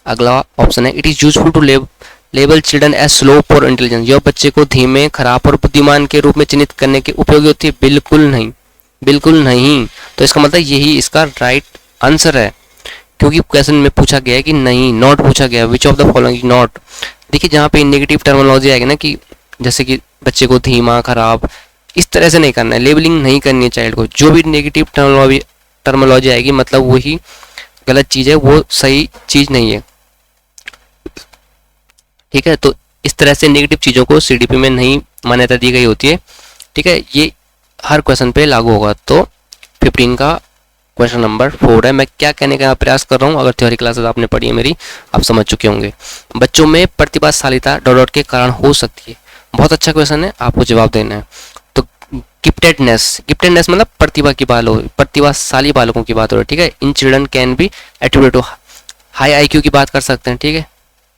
अगला ऑप्शन है it is useful to label children as slow for intelligence. यह बच्चे को धीमे, खराब और बुद्धिमान के रूप में चिन्हित करने के उपयोगी होती है। बिल्कुल नहीं, बिल्कुल नहीं। तो इसका मतलब यही इसका राइट आंसर है, क्योंकि क्वेश्चन में पूछा गया है कि नहीं, नॉट पूछा गया, विच ऑफ द फॉलोइंग नॉट। देखिए जहाँ पे नेगेटिव टर्मिनोलॉजी आएगी ना, कि जैसे कि बच्चे को धीमा, खराब, इस तरह से नहीं करना है, लेबलिंग नहीं करनी है चाइल्ड को। जो भी नेगेटिव टर्मिनोलॉजी आएगी मतलब वही गलत चीज़ है, वो सही चीज़ नहीं है, ठीक है। तो इस तरह से नेगेटिव चीज़ों को सीडीपी में नहीं मान्यता दी गई होती है, ठीक है। ये हर क्वेश्चन पे लागू होगा। तो 15 का क्वेश्चन नंबर 4 है। मैं क्या कहने का प्रयास कर रहा हूँ, अगर थ्योरी क्लासेस आपने पढ़ी है मेरी, आप समझ चुके होंगे। बच्चों में प्रतिभाशालीता डॉट डॉट के कारण हो सकती है। बहुत अच्छा क्वेश्चन है, आपको जवाब देना है। तो गिफ्टेडनेस, गिफ्टेडनेस मतलब प्रतिभा की बात हो, प्रतिभाशाली बालकों की बात हो रही है, ठीक है। In children can be attribute to high IQ की बात कर सकते हैं, ठीक है।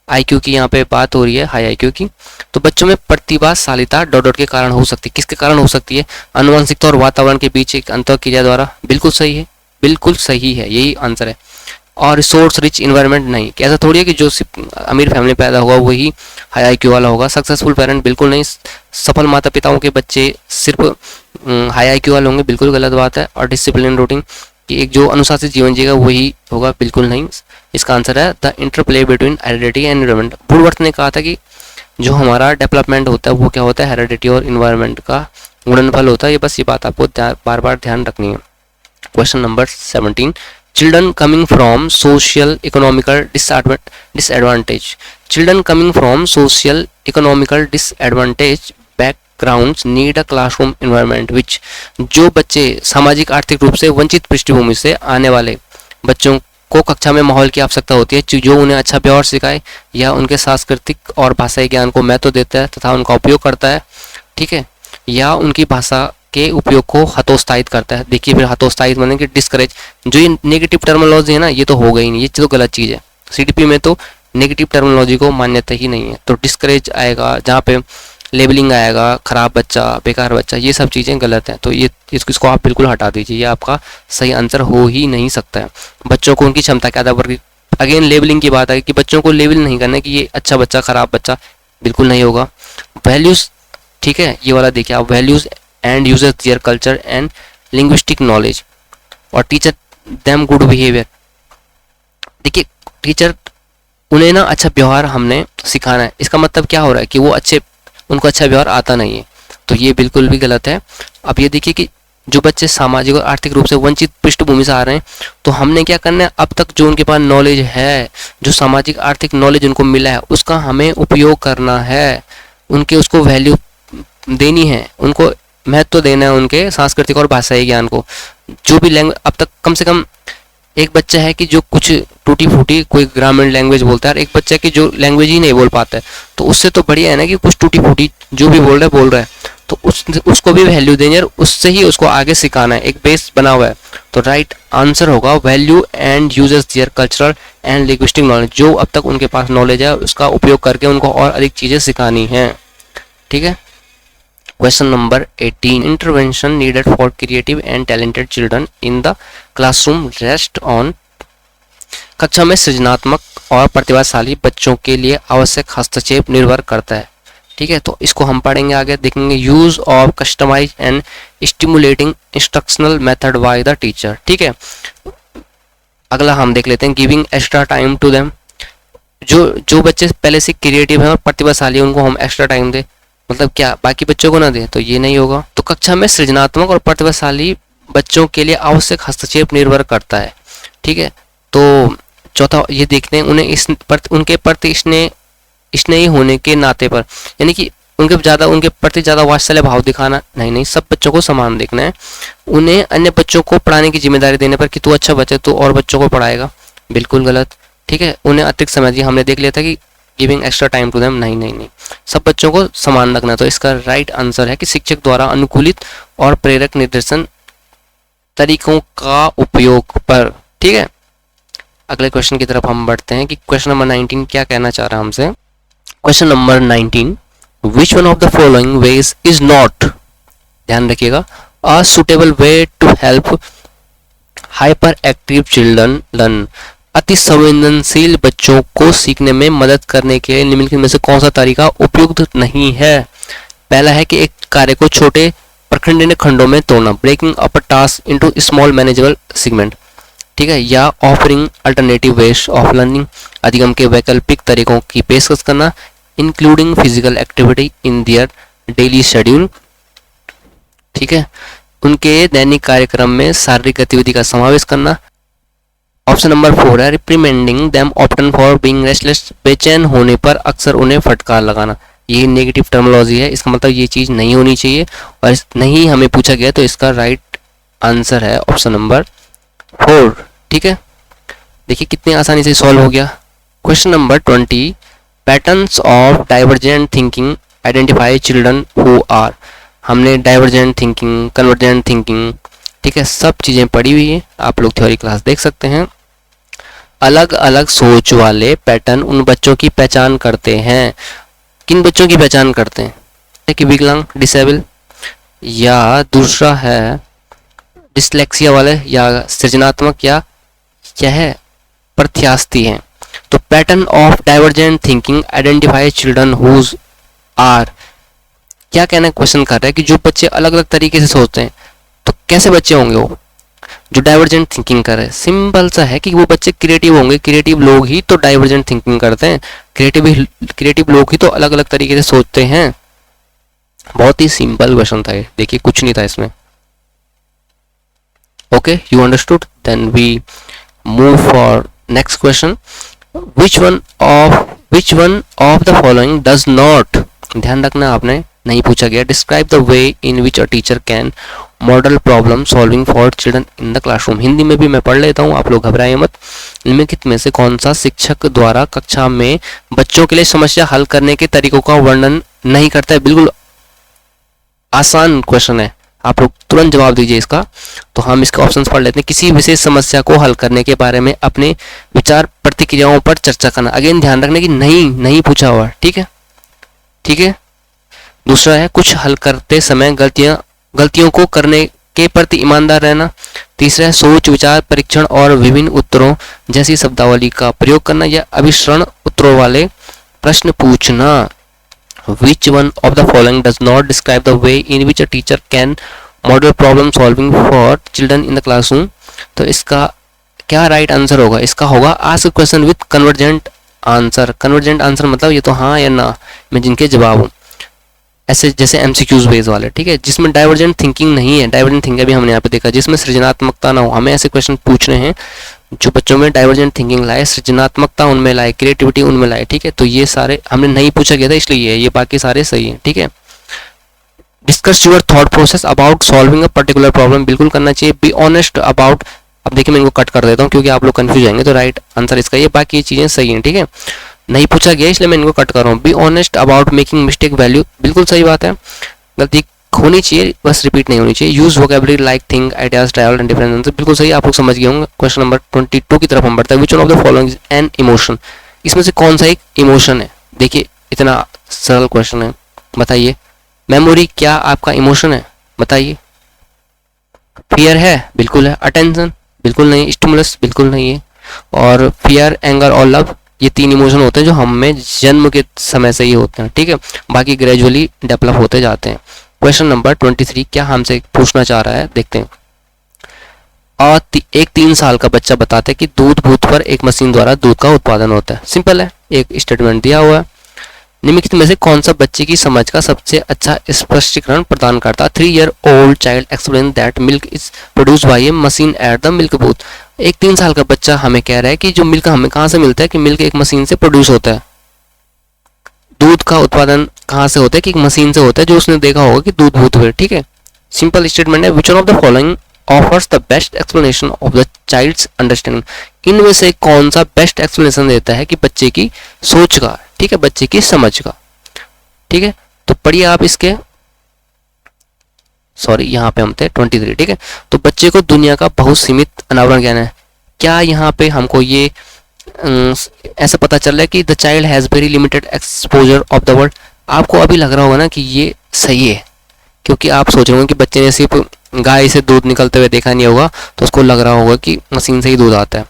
आईक्यू की यहाँ पे बात हो रही है, हाई आईक्यू की। तो बच्चों में प्रतिभाशालीता डॉट डॉट के कारण हो सकती है। किसके कारण हो सकती है? आनुवंशिकता और वातावरण के बीच एक अंतःक्रिया द्वारा। बिल्कुल सही है, बिल्कुल सही है, यही आंसर है। और रिसोर्स रिच इन्वायरमेंट नहीं, ऐसा थोड़ी है कि जो अमीर फैमिली पैदा होगा वही हाई आईक्यू वाला होगा। सक्सेसफुल पेरेंट, बिल्कुल नहीं। सफल माता पिताओं के बच्चे सिर्फ हाई आईक्यू वाले होंगे, बिल्कुल गलत बात है। और डिसिप्लिन रूटीन, कि एक जो अनुशासित जीवन जिएगा वही होगा, बिल्कुल नहीं। इसका आंसर है the interplay between heredity and environment. Woodworth ने कहा था कि जो हमारा डेवलपमेंट होता है वो क्या होता है, हेरिडिटी और इन्वायरमेंट का गुणनफल होता है। ये बस ये बात आपको बार बार ध्यान रखनी है। Question number 17, children coming from social economical disadvantage. Children coming from social economical disadvantage backgrounds need a classroom environment which. जो बच्चे सामाजिक आर्थिक रूप से वंचित पृष्ठभूमि से आने वाले बच्चों को कक्षा में माहौल की आवश्यकता होती है जो उन्हें अच्छा व्यवहार सिखाए या उनके सांस्कृतिक और भाषाई ज्ञान को महत्व देता है तथा उनका उपयोग करता है, ठीक है, या उनकी भाषा के उपयोग को हतोत्साहित करता है। देखिए फिर हतोत्साहित माने कि डिस्करेज। जो ये नेगेटिव टर्मिनोलॉजी है ना, ये तो हो गई नहीं, ये तो गलत चीज़ है। सीडीपी में तो नेगेटिव टर्मिनोलॉजी को मान्यता ही नहीं है। तो डिस्करेज आएगा, जहाँ पे लेबलिंग आएगा, खराब बच्चा, बेकार बच्चा, ये सब चीज़ें गलत हैं। तो ये इसको आप बिल्कुल हटा दीजिए, ये आपका सही आंसर हो ही नहीं सकता है। बच्चों को उनकी क्षमता के आधार पर, अगेन लेबलिंग की बात है कि बच्चों को लेबल नहीं करना है कि ये अच्छा बच्चा, खराब बच्चा, बिल्कुल नहीं होगा। वैल्यूज़, ठीक है, ये वाला देखिए आप, values and uses their culture and linguistic knowledge और टीचर देम गुड बिहेवियर। देखिए टीचर उन्हें ना अच्छा व्यवहार हमने सिखाना है, इसका मतलब क्या हो रहा है कि वो उनको अच्छा व्यवहार आता नहीं है, तो ये बिल्कुल भी गलत है। अब ये देखिए कि जो बच्चे सामाजिक और आर्थिक रूप से वंचित पृष्ठभूमि से आ रहे हैं, तो हमने क्या करना है, अब तक जो उनके पास नॉलेज है, जो सामाजिक आर्थिक नॉलेज उनको मिला है, उसका हमें उपयोग करना है, उनके उसको वैल्यू देनी है, उनको महत्व देना है, उनके सांस्कृतिक और भाषाई ज्ञान को। जो भी लैंग्वेज, अब तक कम से कम एक बच्चा है कि जो कुछ टूटी फूटी कोई ग्रामीण लैंग्वेज बोलता है, और एक बच्चा है कि जो लैंग्वेज ही नहीं बोल पाता है, तो उससे तो बढ़िया है ना कि कुछ टूटी फूटी जो भी बोल रहा है, तो उसको भी वैल्यू देनी है, उससे ही उसको आगे सिखाना है, एक बेस बना हुआ है। तो राइट आंसर होगा value and uses their cultural and linguistic knowledge. जो अब तक उनके पास नॉलेज है उसका उपयोग करके उनको और अधिक चीज़ें सिखानी है, ठीक है। Question number 18, intervention needed for creative and talented children in the classroom rest on. कक्षा में सृजनात्मक और प्रतिभाशाली बच्चों के लिए आवश्यक हस्तक्षेप निर्भर करता है, ठीक है। तो इसको हम पढ़ेंगे आगे, देखेंगे use of customise and stimulating instructional method by the teacher, ठीक है। अगला हम देख लेते हैं giving extra time to them. जो बच्चे पहले से क्रिएटिव हैं और प्रतिभाशाली हैं, उनको हम एक्स्ट्रा टाइम दें, मतलब क्या बाकी बच्चों को ना दें, तो ये नहीं होगा। तो कक्षा में सृजनात्मक और प्रतिभाशाली बच्चों के लिए आवश्यक हस्तक्षेप निर्भर करता है, ठीक है। तो चौथा ये देखते हैं उनके प्रति स्नेही होने के नाते पर, यानी कि उनके प्रति ज़्यादा वात्सल्य भाव दिखाना नहीं, सब बच्चों को समान देखना है। उन्हें अन्य बच्चों को पढ़ाने की जिम्मेदारी देने पर कि तू अच्छा बच्चा तो और बच्चों को पढ़ाएगा, बिल्कुल गलत, ठीक है। उन्हें अतिरिक्त समय दिया, हमने देख लिया था कि giving extra time to them, नहीं, सब बच्चों को समान रखना। तो इसका राइट आंसर है कि शिक्षक द्वारा अनुकूलित और प्रेरक निर्देशन तरीकों का उपयोग पर, ठीक है। अगले क्वेश्चन की तरफ हम बढ़ते हैं कि क्वेश्चन नंबर 19 क्या कहना चाह रहा है हमसे। Question number 19, which one of the following ways is not, ध्यान रखिएगा, a suitable way to help hyper active children learn. अति संवेदनशील बच्चों को सीखने में मदद करने के लिए निम्नलिखित में से कौन सा तरीका उपयुक्त नहीं है। पहला है कि एक कार्य को छोटे प्रखंडनीय खंडों में तोड़ना, breaking up a task into small manageable segment. ठीक है, या offering alternative ways of learning, अधिगम के वैकल्पिक तरीकों की पेशकश करना, including physical activity in their daily schedule, ठीक है, उनके दैनिक कार्यक्रम में शारीरिक गतिविधि का समावेश करना। ऑप्शन नंबर 4 है रिप्रीमेंडिंग देम ऑप्टन फॉर बीइंग रेस्टलेस, बेचैन होने पर अक्सर उन्हें फटकार लगाना। ये नेगेटिव टर्मिनोलॉजी है, इसका मतलब ये चीज़ नहीं होनी चाहिए और नहीं हमें पूछा गया, तो इसका राइट आंसर है ऑप्शन नंबर 4। ठीक है, देखिए कितनी आसानी से सॉल्व हो गया। Question number 20, patterns of divergent thinking identify children who are. हमने डाइवर्जेंट थिंकिंग, कन्वर्जेंट थिंकिंग, ठीक है, सब चीज़ें पढ़ी हुई है, आप लोग थ्योरी क्लास देख सकते हैं। अलग अलग सोच वाले पैटर्न उन बच्चों की पहचान करते हैं। किन बच्चों की पहचान करते हैं कि विकलांग, डिसेबल, या दूसरा है डिसलेक्सिया वाले, या सृजनात्मक, या क्या है प्रत्यास्थी हैं। तो pattern of divergent thinking identify children whose are, क्या कहना क्वेश्चन कर रहा है कि जो बच्चे अलग अलग तरीके से सोचते हैं, तो कैसे बच्चे होंगे वो जो डाइवर्जेंट थिंकिंग कर रहे हैं। सिंपल सा है कि वो बच्चे क्रिएटिव होंगे, क्रिएटिव लोग ही तो डाइवर्जेंट थिंकिंग करते हैं, क्रिएटिव लोग ही तो अलग अलग तरीके से सोचते हैं। बहुत ही सिंपल क्वेश्चन था ये, देखिए कुछ नहीं था इसमें। Okay, you understood, then we move for next question. Which one of the following does not, ध्यान रखना आपने नहीं पूछा गया। Describe the way in which a teacher can model problem solving for children in the classroom. Hindi में भी मैं पढ़ लेता हूँ, आप लोग घबराएं मत। निम्नलिखित में से कौन सा शिक्षक द्वारा कक्षा में बच्चों के लिए समस्या हल करने के तरीकों का वर्णन नहीं करता है। बिल्कुल आसान क्वेश्चन है, आप लोग तुरंत जवाब दीजिए इसका। तो हम इसके ऑप्शंस पढ़ लेते हैं। किसी विशेष समस्या को हल करने के बारे में अपने विचार प्रतिक्रियाओं पर चर्चा करना। अगेन ध्यान रखने की नहीं पूछा हुआ, ठीक है, ठीक है। दूसरा है कुछ हल करते समय गलतियों को करने के प्रति ईमानदार रहना। तीसरा है सोच विचार परीक्षण और विभिन्न उत्तरों जैसी शब्दावली का प्रयोग करना, या अभिसरण उत्तरों वाले प्रश्न पूछना। Which one of the following does not describe the way in which a teacher can model problem solving for children in the classroom? तो इसका क्या राइट आंसर होगा? इसका होगा ask question with convergent answer. Convergent answer मतलब ये तो हाँ या ना में जिनके जवाब हो, ऐसे जैसे एमसीक्यूज बेस वाले, ठीक है, जिसमें डाइवर्जेंट थिंकिंग नहीं है। डाइवर्जेंट थिंकिंग भी हमने यहाँ पे देखा, जिसमें सृजनात्मकता ना हो। हमें ऐसे क्वेश्चन पूछने हैं जो बच्चों में डाइवर्जेंट थिंकिंग लाए, सृजनात्मकता उनमें लाए, क्रिएटिविटी उनमें लाए, ठीक है। तो ये सारे हमने नहीं पूछा गया था, इसलिए ये बाकी सारे सही हैं, ठीक है। Discuss your thought process about solving a particular problem, बिल्कुल करना चाहिए। बी ऑनेस्ट अबाउट, अब देखिए मैं इनको कट कर देता हूँ क्योंकि आप लोग कंफ्यूज जाएंगे, तो राइट आंसर इसका ये, बाकी ये चीज़ें सही हैं, ठीक है। नहीं पूछा गया इसलिए मैं इनको कट कर रहा हूँ। Be honest about making mistake value, बिल्कुल सही बात है, गलती होनी चाहिए, बस रिपीट नहीं होनी चाहिए। Use vocabulary like think ideas travel and different answer, बिल्कुल सही, आप लोग समझ गए होंगे। क्वेश्चन नंबर 22 की तरफ हम बढ़ते हैं। Which one of the following is an emotion, इसमें से कौन सा एक इमोशन है? देखिए इतना सरल क्वेश्चन है, बताइए। मेमोरी क्या आपका इमोशन है? बताइए। फियर है? बिल्कुल है। अटेंशन? बिल्कुल नहीं। स्टिमुलस? बिल्कुल नहीं है। और फियर, एंगर और लव, ये 3 इमोशन होते हैं जो हम में जन्म के समय से ही होते हैं, ठीक है, बाकी ग्रेजुअली डेवलप होते जाते हैं। क्वेश्चन नंबर 23 क्या हमसे पूछना चाह रहा है, देखते हैं। एक 3 साल का बच्चा बताता है कि दूध बूथ पर एक मशीन द्वारा दूध का उत्पादन होता है। सिंपल है, एक स्टेटमेंट दिया हुआ है। निम्नलिखित में से कौन सा बच्चे की समझ का सबसे अच्छा स्पष्टीकरण प्रदान करता है? 3 year old child explains that milk is produced by a machine at the milk booth। एक 3 साल का बच्चा हमें कह रहा है कि जो मिल्क हमें कहाँ से मिलता है, कि मिल्क एक मशीन से प्रोड्यूस होता है। दूध का उत्पादन कहाँ से होता है? कि एक मशीन से होता है, जो उसने देखा होगा कि दूध बूथ पे, ठीक है। सिंपल स्टेटमेंट है। Which one of the following offers the best explanation of the child's understanding, इनमें से कौन सा बेस्ट एक्सप्लेनेशन देता है कि बच्चे की सोच का, ठीक है, बच्चे की समझ का, ठीक है। तो पढ़िए आप इसके, सॉरी यहाँ पे हम थे 23, ठीक है। तो बच्चे को दुनिया का बहुत सीमित अनावरण ज्ञान है। क्या यहाँ पे हमको ये ऐसा पता चल रहा है कि the child has very limited exposure of the world? आपको अभी लग रहा होगा ना कि ये सही है, क्योंकि आप सोच रहे होंगे कि बच्चे ने सिर्फ गाय से दूध निकलते हुए देखा नहीं होगा, तो उसको लग रहा होगा कि मशीन से ही दूध आता है।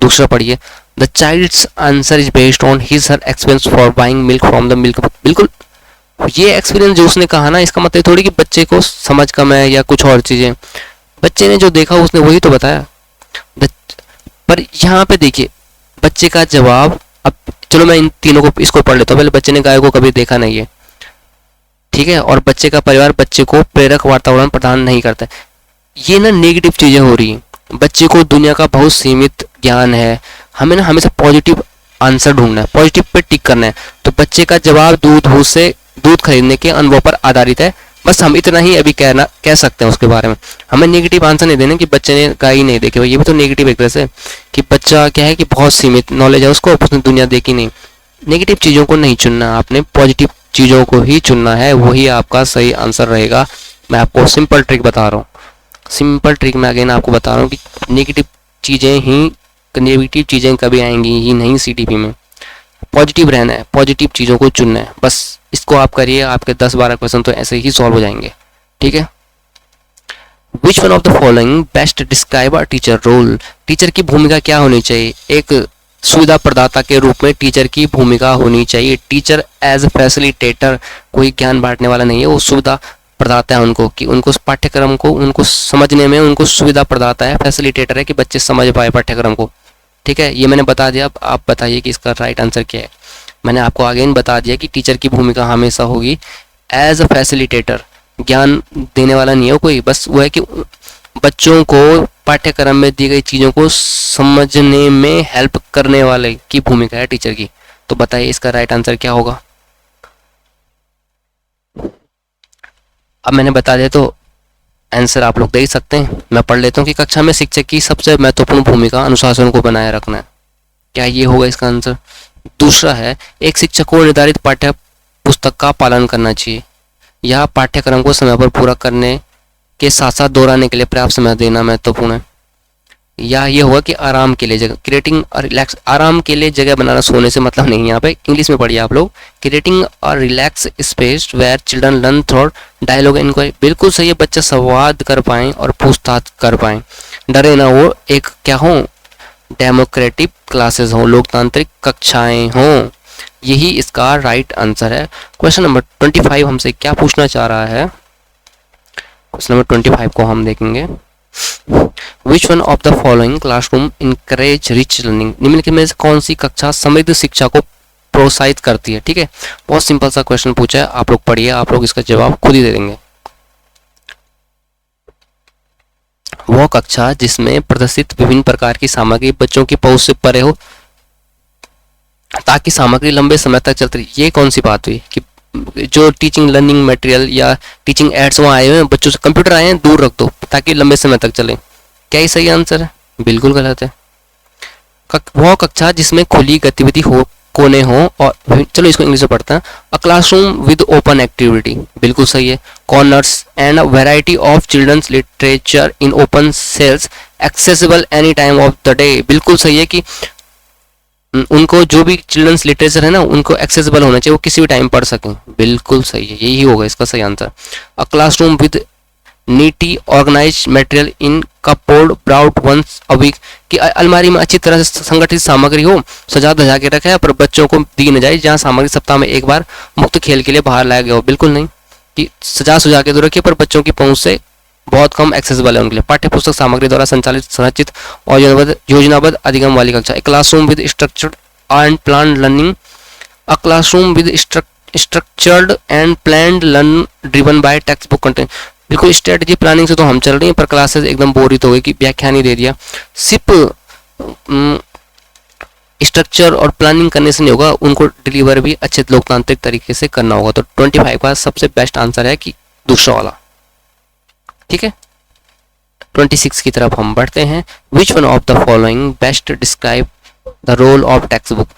दूसरा पढ़िए, the child's answer is based on his her experience for buying milk from the milk. बिल्कुल ये एक्सपीरियंस जो उसने कहा ना, इसका मतलब थोड़ी कि बच्चे को समझ कम है या कुछ और चीज़ें, बच्चे ने जो देखा उसने वही तो बताया। पर यहाँ पे देखिए बच्चे का जवाब, अब चलो मैं इन तीनों को इसको पढ़ लेता हूँ। पहले बच्चे ने गाय को कभी देखा नहीं है, ठीक है, और बच्चे का परिवार बच्चे को प्रेरक वातावरण प्रदान नहीं करता है। ये ना नेगेटिव चीजें हो रही हैं। बच्चे को दुनिया का बहुत सीमित ज्ञान है, हमें ना हमेशा पॉजिटिव आंसर ढूंढना है, पॉजिटिव पे टिक करना है। तो बच्चे का जवाब दूध खरीदने के अनुभव पर आधारित है। बस हम इतना ही अभी कह सकते हैं उसके बारे में। हमें नेगेटिव आंसर नहीं देने कि बच्चे ने गाय ही नहीं देखी, ये भी तो नेगेटिव एक तरह से कि बच्चा क्या है कि बहुत सीमित नॉलेज है उसको, उसने दुनिया देखी नहीं। नेगेटिव चीज़ों को नहीं चुनना, आपने पॉजिटिव चीज़ों को ही चुनना है, वही आपका सही आंसर रहेगा। मैं आपको सिंपल ट्रिक बता रहा हूँ, सिंपल ट्रिक मैं अगेन आपको बता रहा हूँ कि नेगेटिव चीज़ें कभी आएंगी ही नहीं सीटीपी में। पॉजिटिव रहना है, पॉजिटिव चीज़ों को चुनना है, बस इसको आप करिए, आपके 10-12 क्वेश्चन तो ऐसे ही सॉल्व हो जाएंगे, ठीक है। Which one of the following best describe a teacher role. Teacher की भूमिका क्या होनी चाहिए? एक सुविधा प्रदाता के रूप में टीचर की भूमिका होनी चाहिए। टीचर एज फैसिलिटेटर, कोई ज्ञान बांटने वाला नहीं है, वो सुविधा प्रदाता है उनको, कि उनको पाठ्यक्रम को उनको समझने में उनको सुविधा प्रदाता है। फैसिलिटेटर है कि बच्चे समझ पाए पाठ्यक्रम को, ठीक है। ये मैंने बता दिया, अब आप बताइए कि इसका राइट आंसर क्या है। मैंने आपको अगेन बता दिया कि टीचर की भूमिका हमेशा होगी एज अ फैसिलिटेटर, ज्ञान देने वाला नहीं है कोई, बस वो है कि बच्चों को पाठ्यक्रम में दी गई चीज़ों को समझने में हेल्प करने वाले की भूमिका है टीचर की। तो बताइए इसका राइट आंसर क्या होगा। अब मैंने बता दिया तो आंसर आप लोग दे ही सकते हैं। मैं पढ़ लेता हूँ कि कक्षा में शिक्षक की सबसे महत्वपूर्ण भूमिका अनुशासन को बनाए रखना है। क्या ये होगा इसका आंसर? दूसरा है, एक शिक्षक को निर्धारित पाठ्य पुस्तक का पालन करना चाहिए। यह पाठ्यक्रम को समय पर पूरा करने के साथ साथ दोहराने के लिए पर्याप्त समय देना महत्वपूर्ण है। या ये हुआ कि आराम के लिए जगह, क्रिएटिंग और रिलैक्स, आराम के लिए जगह बनाना, सोने से मतलब नहीं। यहाँ पे इंग्लिश में पढ़िए आप लोग, क्रिएटिंग और relax space where children learn through dialogue inquiry. बिल्कुल सही है, बच्चे संवाद कर पाएँ और पूछताछ कर पाएँ, डरे ना वो, एक क्या हो डेमोक्रेटिक क्लासेस हों, लोकतांत्रिक कक्षाएं हों। यही इसका राइट आंसर है। क्वेश्चन नंबर 25 हमसे क्या पूछना चाह रहा है? क्वेश्चन नंबर 25 को हम देखेंगे। विच one of the following classroom encourage rich learning. निम्नलिखित में से कौन सी कक्षा समृद्ध शिक्षा को प्रोत्साहित करती है? ठीक है, बहुत सिंपल सा क्वेश्चन पूछा है, आप लोग पढ़िए, आप लोग इसका जवाब खुद ही दे देंगे। वह कक्षा जिसमें प्रदर्शित विभिन्न प्रकार की सामग्री बच्चों की पहुंच से परे हो ताकि सामग्री लंबे समय तक चलती रहे। ये कौन सी बात हुई कि जो टीचिंग लर्निंग मटेरियल या टीचिंग एड्स वहाँ आए हुए हैं, बच्चों से कंप्यूटर आए हैं, दूर रख दो ताकि लंबे समय तक चले। क्या ही सही आंसर है? बिल्कुल गलत है। वह कक्षा जिसमें खुली गतिविधि हो, कोने हो, और चलो इसको इंग्लिश में पढ़ते हैं। A classroom with open activity, बिल्कुल सही है। Corners and a variety of children's literature in open shelves accessible any time of the day, बिल्कुल सही है कि उनको जो भी चिल्ड्रंस लिटरेचर है ना, उनको एक्सेसिबल होना चाहिए, वो किसी भी टाइम पढ़ सकें, बिल्कुल सही है, यही होगा इसका सही answer. A classroom with neatly organise material in cupboard brought once a week, कि अलमारी में अच्छी तरह से संगठित सामग्री हो, सजा धजा के रखे, पर बच्चों को दी न जाए, जहाँ सामग्री सप्ताह में एक बार मुक्त खेल के लिए बाहर लाया गया हो, बिल्कुल नहीं, कि सजा सुजा के तो रखिए पर बच्चों की पहुंच से बहुत कम एक्सेसिबल है उनके लिए। पाठ्य पुस्तक सामग्री द्वारा संचालित संरचित और योजनाबद्ध अधिगम वाली कक्षा। Classroom with structured and plan learning, a classroom with structured and planned learn driven by text book content, बिल्कुल स्ट्रेटजी प्लानिंग से तो हम चल रहे हैं, पर क्लासेस एकदम बोरित हो गई कि व्याख्यान ही दे दिया। सिर्फ स्ट्रक्चर और प्लानिंग करने से नहीं होगा, उनको डिलीवर भी अच्छे लोकतांत्रिक तरीके से करना होगा। तो 25 का सबसे बेस्ट आंसर है कि दूसरा वाला, ठीक है। 26 की तरफ हम बढ़ते हैं। Which one of the following best describe the role of text book.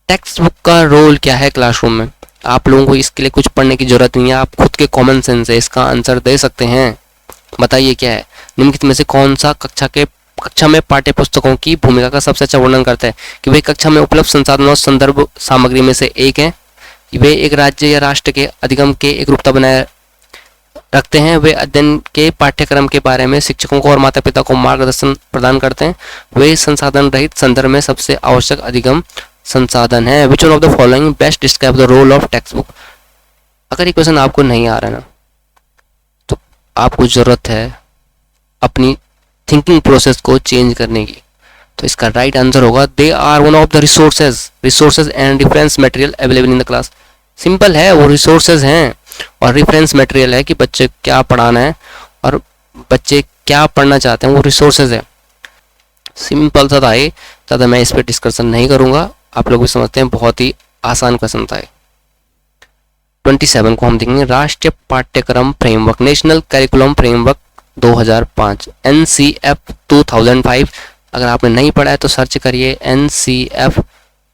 Text book का रोल क्या है क्लासरूम में? आप लोगों को इसके लिए कुछ पढ़ने की जरूरत नहीं है, आप खुद के कॉमन सेंस से इसका आंसर दे सकते हैं। बताइए क्या है? निम्नलिखित में से कौन सा कक्षा में पाठ्य पुस्तकों की भूमिका का सबसे अच्छा वर्णन करता है? कि वे कक्षा में उपलब्ध संसाधनों और संदर्भ सामग्री में से एक है, वे एक राज्य या राष्ट्र के अधिगम के एक रूपता बनाए रखते हैं, वे अध्ययन के पाठ्यक्रम के बारे में शिक्षकों को और माता पिता को मार्गदर्शन प्रदान करते हैं, वे संसाधन रहित संदर्भ में सबसे आवश्यक अधिगम संसाधन है। Which one of the following best describe the role of text book. अगर ये क्वेश्चन आपको नहीं आ रहा ना, तो आपको जरूरत है अपनी थिंकिंग प्रोसेस को चेंज करने की। तो इसका राइट आंसर होगा they are one of the resources and reference material available in the class. Simple है, वो रिसोर्सेज हैं और रेफरेंस मटेरियल है कि बच्चे क्या पढ़ाना है और बच्चे क्या पढ़ना चाहते हैं, वो रिसोर्सेज है। सिंपल सा था ये, ज़्यादा मैं इस पर डिस्कशन नहीं करूँगा, आप लोग भी समझते हैं, बहुत ही आसान क्वेश्चन था ये। 27 को हम देखेंगे, राष्ट्रीय पाठ्यक्रम framework, national curriculum framework 2005, NCF 2005। अगर आपने नहीं पढ़ा है तो सर्च करिए NCF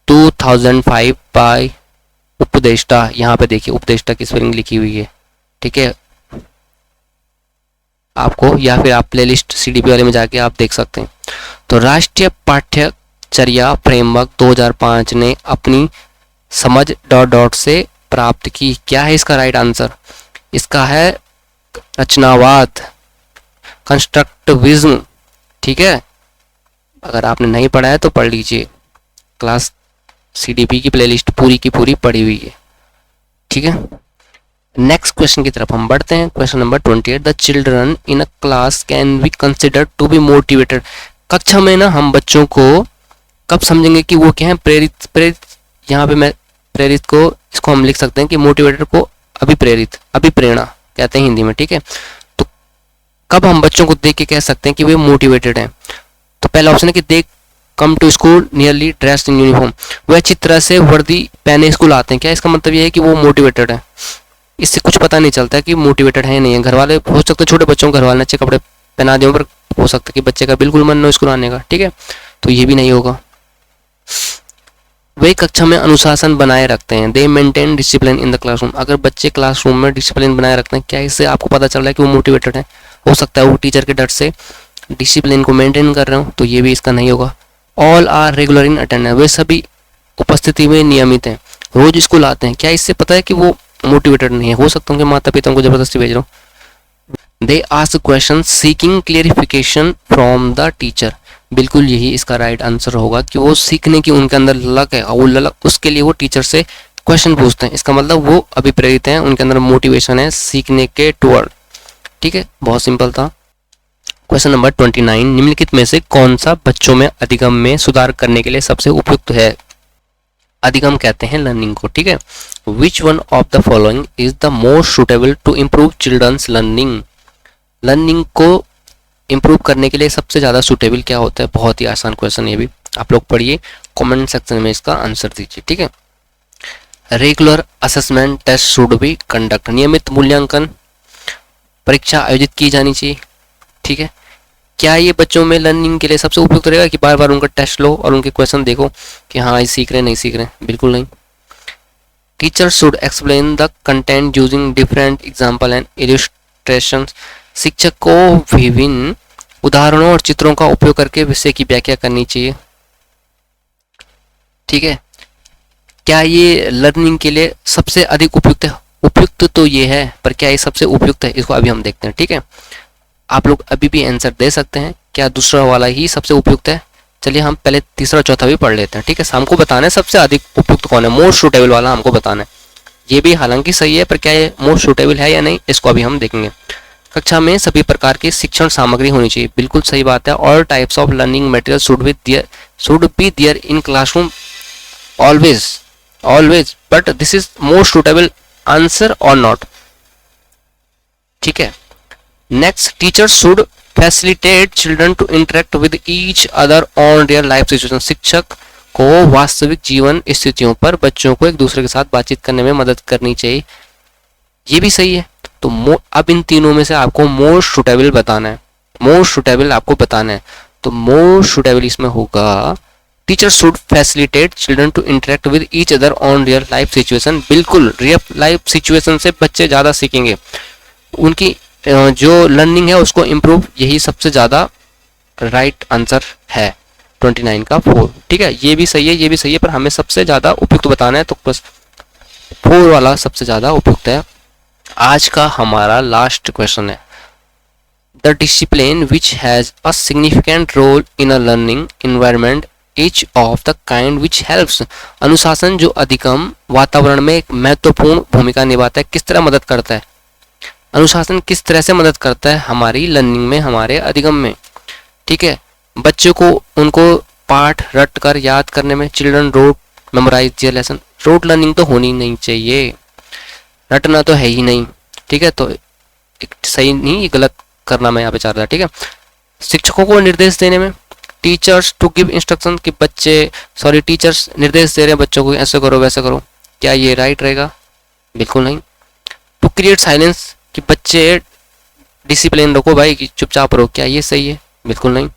2005 बाय उपदेष्टा। यहाँ पे देखिए उपदेष्टा की स्पेलिंग लिखी हुई है, ठीक है आपको, या फिर आप प्लेलिस्ट CDP वाले में जाके आप देख सकते हैं। तो राष्ट्रीय पाठ्यचर्या फ्रेमवर्क 2005 ने अपनी समझ डॉट डॉट से प्राप्त की। क्या है इसका राइट आंसर? इसका है रचनावाद, कंस्ट्रक्टिविज्म, ठीक है। अगर आपने नहीं पढ़ा है तो पढ़ लीजिए, क्लास CDP की प्लेलिस्ट पूरी की पूरी पढ़ी हुई है, ठीक है। नेक्स्ट क्वेश्चन की तरफ हम बढ़ते हैं। Question number 28, the children in a class can be considered to be motivated. कक्षा में ना हम बच्चों को कब समझेंगे कि वो क्या है? प्रेरित यहाँ पे मैं प्रेरित को, इसको हम लिख सकते हैं कि मोटिवेटेड को अभिप्रेरणा कहते हैं हिंदी में, ठीक है। तो कब हम बच्चों को देख के कह सकते हैं कि वे मोटिवेटेड हैं? तो पहला ऑप्शन है कि they come to school nearly dressed in uniform, वह अच्छी तरह से वर्दी पहने स्कूल आते हैं। क्या इसका मतलब ये है कि वो मोटिवेटेड है? इससे कुछ पता नहीं चलता है कि मोटिवेटेड है नहीं है। घर वाले हो सकते छोटे बच्चों को घर वाले अच्छे कपड़े पहना दें, पर हो सकता है कि बच्चे का बिल्कुल मन न हो स्कूल आने का, ठीक है, तो ये भी नहीं होगा। वे कक्षा में अनुशासन बनाए रखते हैं, दे maintain discipline in the classroom. अगर बच्चे क्लासरूम में डिसिप्लिन बनाए रखते हैं, क्या इससे आपको पता चल रहा है कि वो मोटिवेटेड है? हो सकता है वो टीचर के डर से डिसिप्लिन को मेंटेन कर रहे हो, तो ये भी इसका नहीं होगा। All are regular in attendance, वे सभी उपस्थिति में नियमित हैं, रोज स्कूल आते हैं। क्या इससे पता है कि वो मोटिवेटेड नहीं है? हो सकता है उनके माता पिता को जबरदस्ती भेज रहा हूँ। They ask question seeking clarification from the teacher, बिल्कुल यही इसका राइट आंसर होगा कि वो सीखने की उनके अंदर ललक है और वो ललक उसके लिए वो टीचर से क्वेश्चन पूछते हैं। इसका मतलब वो अभिप्रेरित हैं, उनके अंदर मोटिवेशन है सीखने के टुवर्ड, ठीक है, बहुत सिंपल था। क्वेश्चन नंबर 29, निम्नलिखित में से कौन सा बच्चों में अधिगम में सुधार करने के लिए सबसे उपयुक्त है? अधिगम कहते हैं लर्निंग को, ठीक है। Which one of the following is the most suitable to improve children's learning? Learning को इम्प्रूव करने के लिए सबसे ज़्यादा सुटेबल क्या होता है? बहुत ही आसान क्वेश्चन, ये भी आप लोग पढ़िए, कमेंट सेक्शन में इसका आंसर दीजिए, ठीक है। Regular assessment test should be conduct, नियमित मूल्यांकन परीक्षा आयोजित की जानी चाहिए, ठीक है। क्या ये बच्चों में लर्निंग के लिए सबसे उपयुक्त रहेगा कि बार बार उनका टेस्ट लो और उनके क्वेश्चन देखो कि हाँ ये सीख रहे हैं नहीं सीख रहे हैं? बिल्कुल नहीं। Teacher should explain the content using different example and illustration, शिक्षक को विभिन्न उदाहरणों और चित्रों का उपयोग करके विषय की व्याख्या करनी चाहिए, ठीक है। क्या ये लर्निंग के लिए सबसे अधिक उपयुक्त है? उपयुक्त तो ये है, पर क्या ये सबसे उपयुक्त है, इसको अभी हम देखते हैं, ठीक है। आप लोग अभी भी आंसर दे सकते हैं, क्या दूसरा वाला ही सबसे उपयुक्त है? चलिए हम पहले तीसरा चौथा भी पढ़ लेते हैं, ठीक है। हमको बताना है सबसे अधिक उपयुक्त कौन है, मोस्ट सुटेबल वाला हमको बताना है। ये भी हालांकि सही है, पर क्या ये मोस्ट सुटेबल है या नहीं, इसको अभी हम देखेंगे। कक्षा में सभी प्रकार की शिक्षण सामग्री होनी चाहिए, बिल्कुल सही बात है। All types of learning material should be there in classroom always, but this is most suitable answer और नॉट, ठीक है। Next, teacher should facilitate children to interact with each other on real life situation, शिक्षक को वास्तविक जीवन स्थितियों पर बच्चों को एक दूसरे के साथ बातचीत करने में मदद करनी चाहिए, ये भी सही है। तो अब इन तीनों में से आपको मोस्ट सुटेबल बताना है, मोस्ट सुटेबल आपको बताना है। तो मोस्ट सुटेबल इसमें होगा teacher should facilitate children to interact with each other on real life situation, बिल्कुल रियल लाइफ सिचुएशन से बच्चे ज़्यादा सीखेंगे, उनकी जो लर्निंग है उसको इम्प्रूव, यही सबसे ज़्यादा राइट आंसर है 29 का 4, ठीक है। ये भी सही है, ये भी सही है, पर हमें सबसे ज़्यादा उपयुक्त बताना है, तो बस 4 वाला सबसे ज़्यादा उपयुक्त है। आज का हमारा लास्ट क्वेश्चन है, the discipline which has a significant role in a learning environment each of the kind which helps, अनुशासन जो अधिगम वातावरण में एक महत्वपूर्ण भूमिका निभाता है, किस तरह मदद करता है? अनुशासन किस तरह से मदद करता है हमारी लर्निंग में, हमारे अधिगम में, ठीक है। बच्चों को उनको पाठ रट कर याद करने में। चिल्ड्रन रोट मेमोराइज दियर लेसन। रोट लर्निंग तो होनी नहीं चाहिए, रटना तो है ही नहीं, ठीक है। तो सही नहीं, ये गलत करना मैं यहाँ पे चाह रहा था, ठीक है। शिक्षकों को निर्देश देने में। टीचर्स टू गिव इंस्ट्रक्शन, कि बच्चे टीचर्स निर्देश दे रहे हैं बच्चों को ऐसे करो वैसे करो, क्या ये राइट रहेगा? बिल्कुल नहीं। टू क्रिएट साइलेंस, कि बच्चे डिसिप्लिन रखो भाई, कि चुपचाप रहो, क्या ये सही है? बिल्कुल नहीं।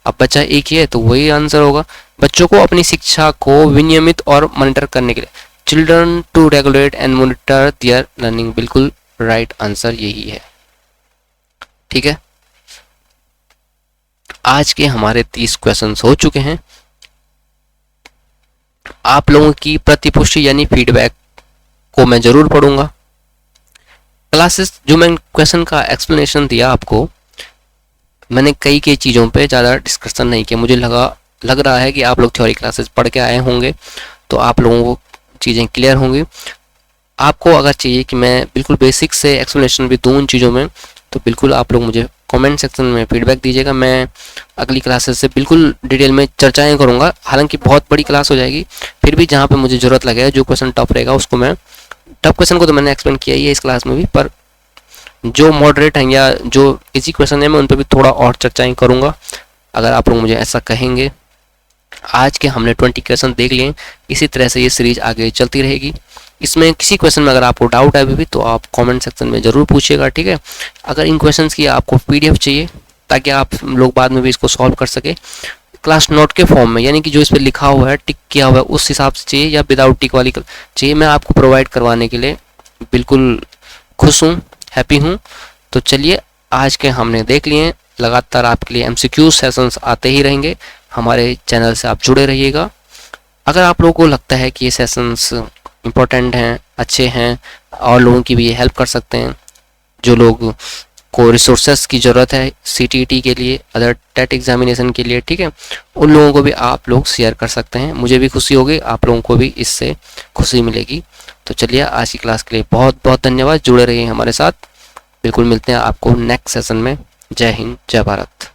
अब बच्चा एक ही है तो वही आंसर होगा। बच्चों को अपनी शिक्षा को विनियमित और मॉनिटर करने के लिए। Children to regulate and monitor their learning, बिल्कुल राइट आंसर यही है, ठीक है। आज के हमारे 30 क्वेश्चंस हो चुके हैं। आप लोगों की प्रतिपुष्टि यानी फीडबैक को मैं जरूर पढ़ूंगा। क्लासेस जो मैं क्वेश्चन का एक्सप्लेनेशन दिया आपको, मैंने कई चीज़ों पे ज़्यादा डिस्कशन नहीं किया। मुझे लग रहा है कि आप लोग थ्योरी क्लासेस पढ़ के आए होंगे तो आप लोगों को चीज़ें क्लियर होंगी। आपको अगर चाहिए कि मैं बिल्कुल बेसिक से एक्सप्लेनेशन भी दूँ उन चीज़ों में, तो बिल्कुल आप लोग मुझे कमेंट सेक्शन में फीडबैक दीजिएगा। मैं अगली क्लासेस से बिल्कुल डिटेल में चर्चाएं करूंगा। हालांकि बहुत बड़ी क्लास हो जाएगी, फिर भी जहाँ पे मुझे ज़रूरत लगेगा, जो क्वेश्चन टफ रहेगा उसको मैं, टफ क्वेश्चन को तो मैंने एक्सप्लेन किया ही है इस क्लास में भी, पर जो मॉडरेट हैं या जो इजी क्वेश्चन है मैं उन पर भी थोड़ा और चर्चाएं करूँगा, अगर आप लोग मुझे ऐसा कहेंगे। आज के हमने 20 क्वेश्चन देख लिए। इसी तरह से ये सीरीज आगे चलती रहेगी। इसमें किसी क्वेश्चन में अगर आपको डाउट है अभी भी, तो आप कमेंट सेक्शन में ज़रूर पूछिएगा, ठीक है। अगर इन क्वेश्चंस की आपको पीडीएफ चाहिए ताकि आप लोग बाद में भी इसको सॉल्व कर सके क्लास नोट के फॉर्म में, यानी कि जो इस पर लिखा हुआ है, टिक किया हुआ है, उस हिसाब से चाहिए या विदाउट टिक वाली चाहिए, मैं आपको प्रोवाइड करवाने के लिए बिल्कुल खुश हूँ, हैप्पी हूँ। तो चलिए, आज के हमने देख लिए। लगातार आपके लिए MCQ सेशंस आते ही रहेंगे। हमारे चैनल से आप जुड़े रहिएगा। अगर आप लोगों को लगता है कि ये सेशंस इम्पोर्टेंट हैं, अच्छे हैं और लोगों की भी ये हेल्प कर सकते हैं, जो लोग को रिसोर्सेस की ज़रूरत है CTET के लिए, अदर टेट एग्जामिनेशन के लिए, ठीक है, उन लोगों को भी आप लोग शेयर कर सकते हैं। मुझे भी खुशी होगी, आप लोगों को भी इससे खुशी मिलेगी। तो चलिए, आज की क्लास के लिए बहुत बहुत धन्यवाद। जुड़े रहिए हमारे साथ। बिल्कुल मिलते हैं आपको नेक्स्ट सेशन में। जय हिंद, जय भारत।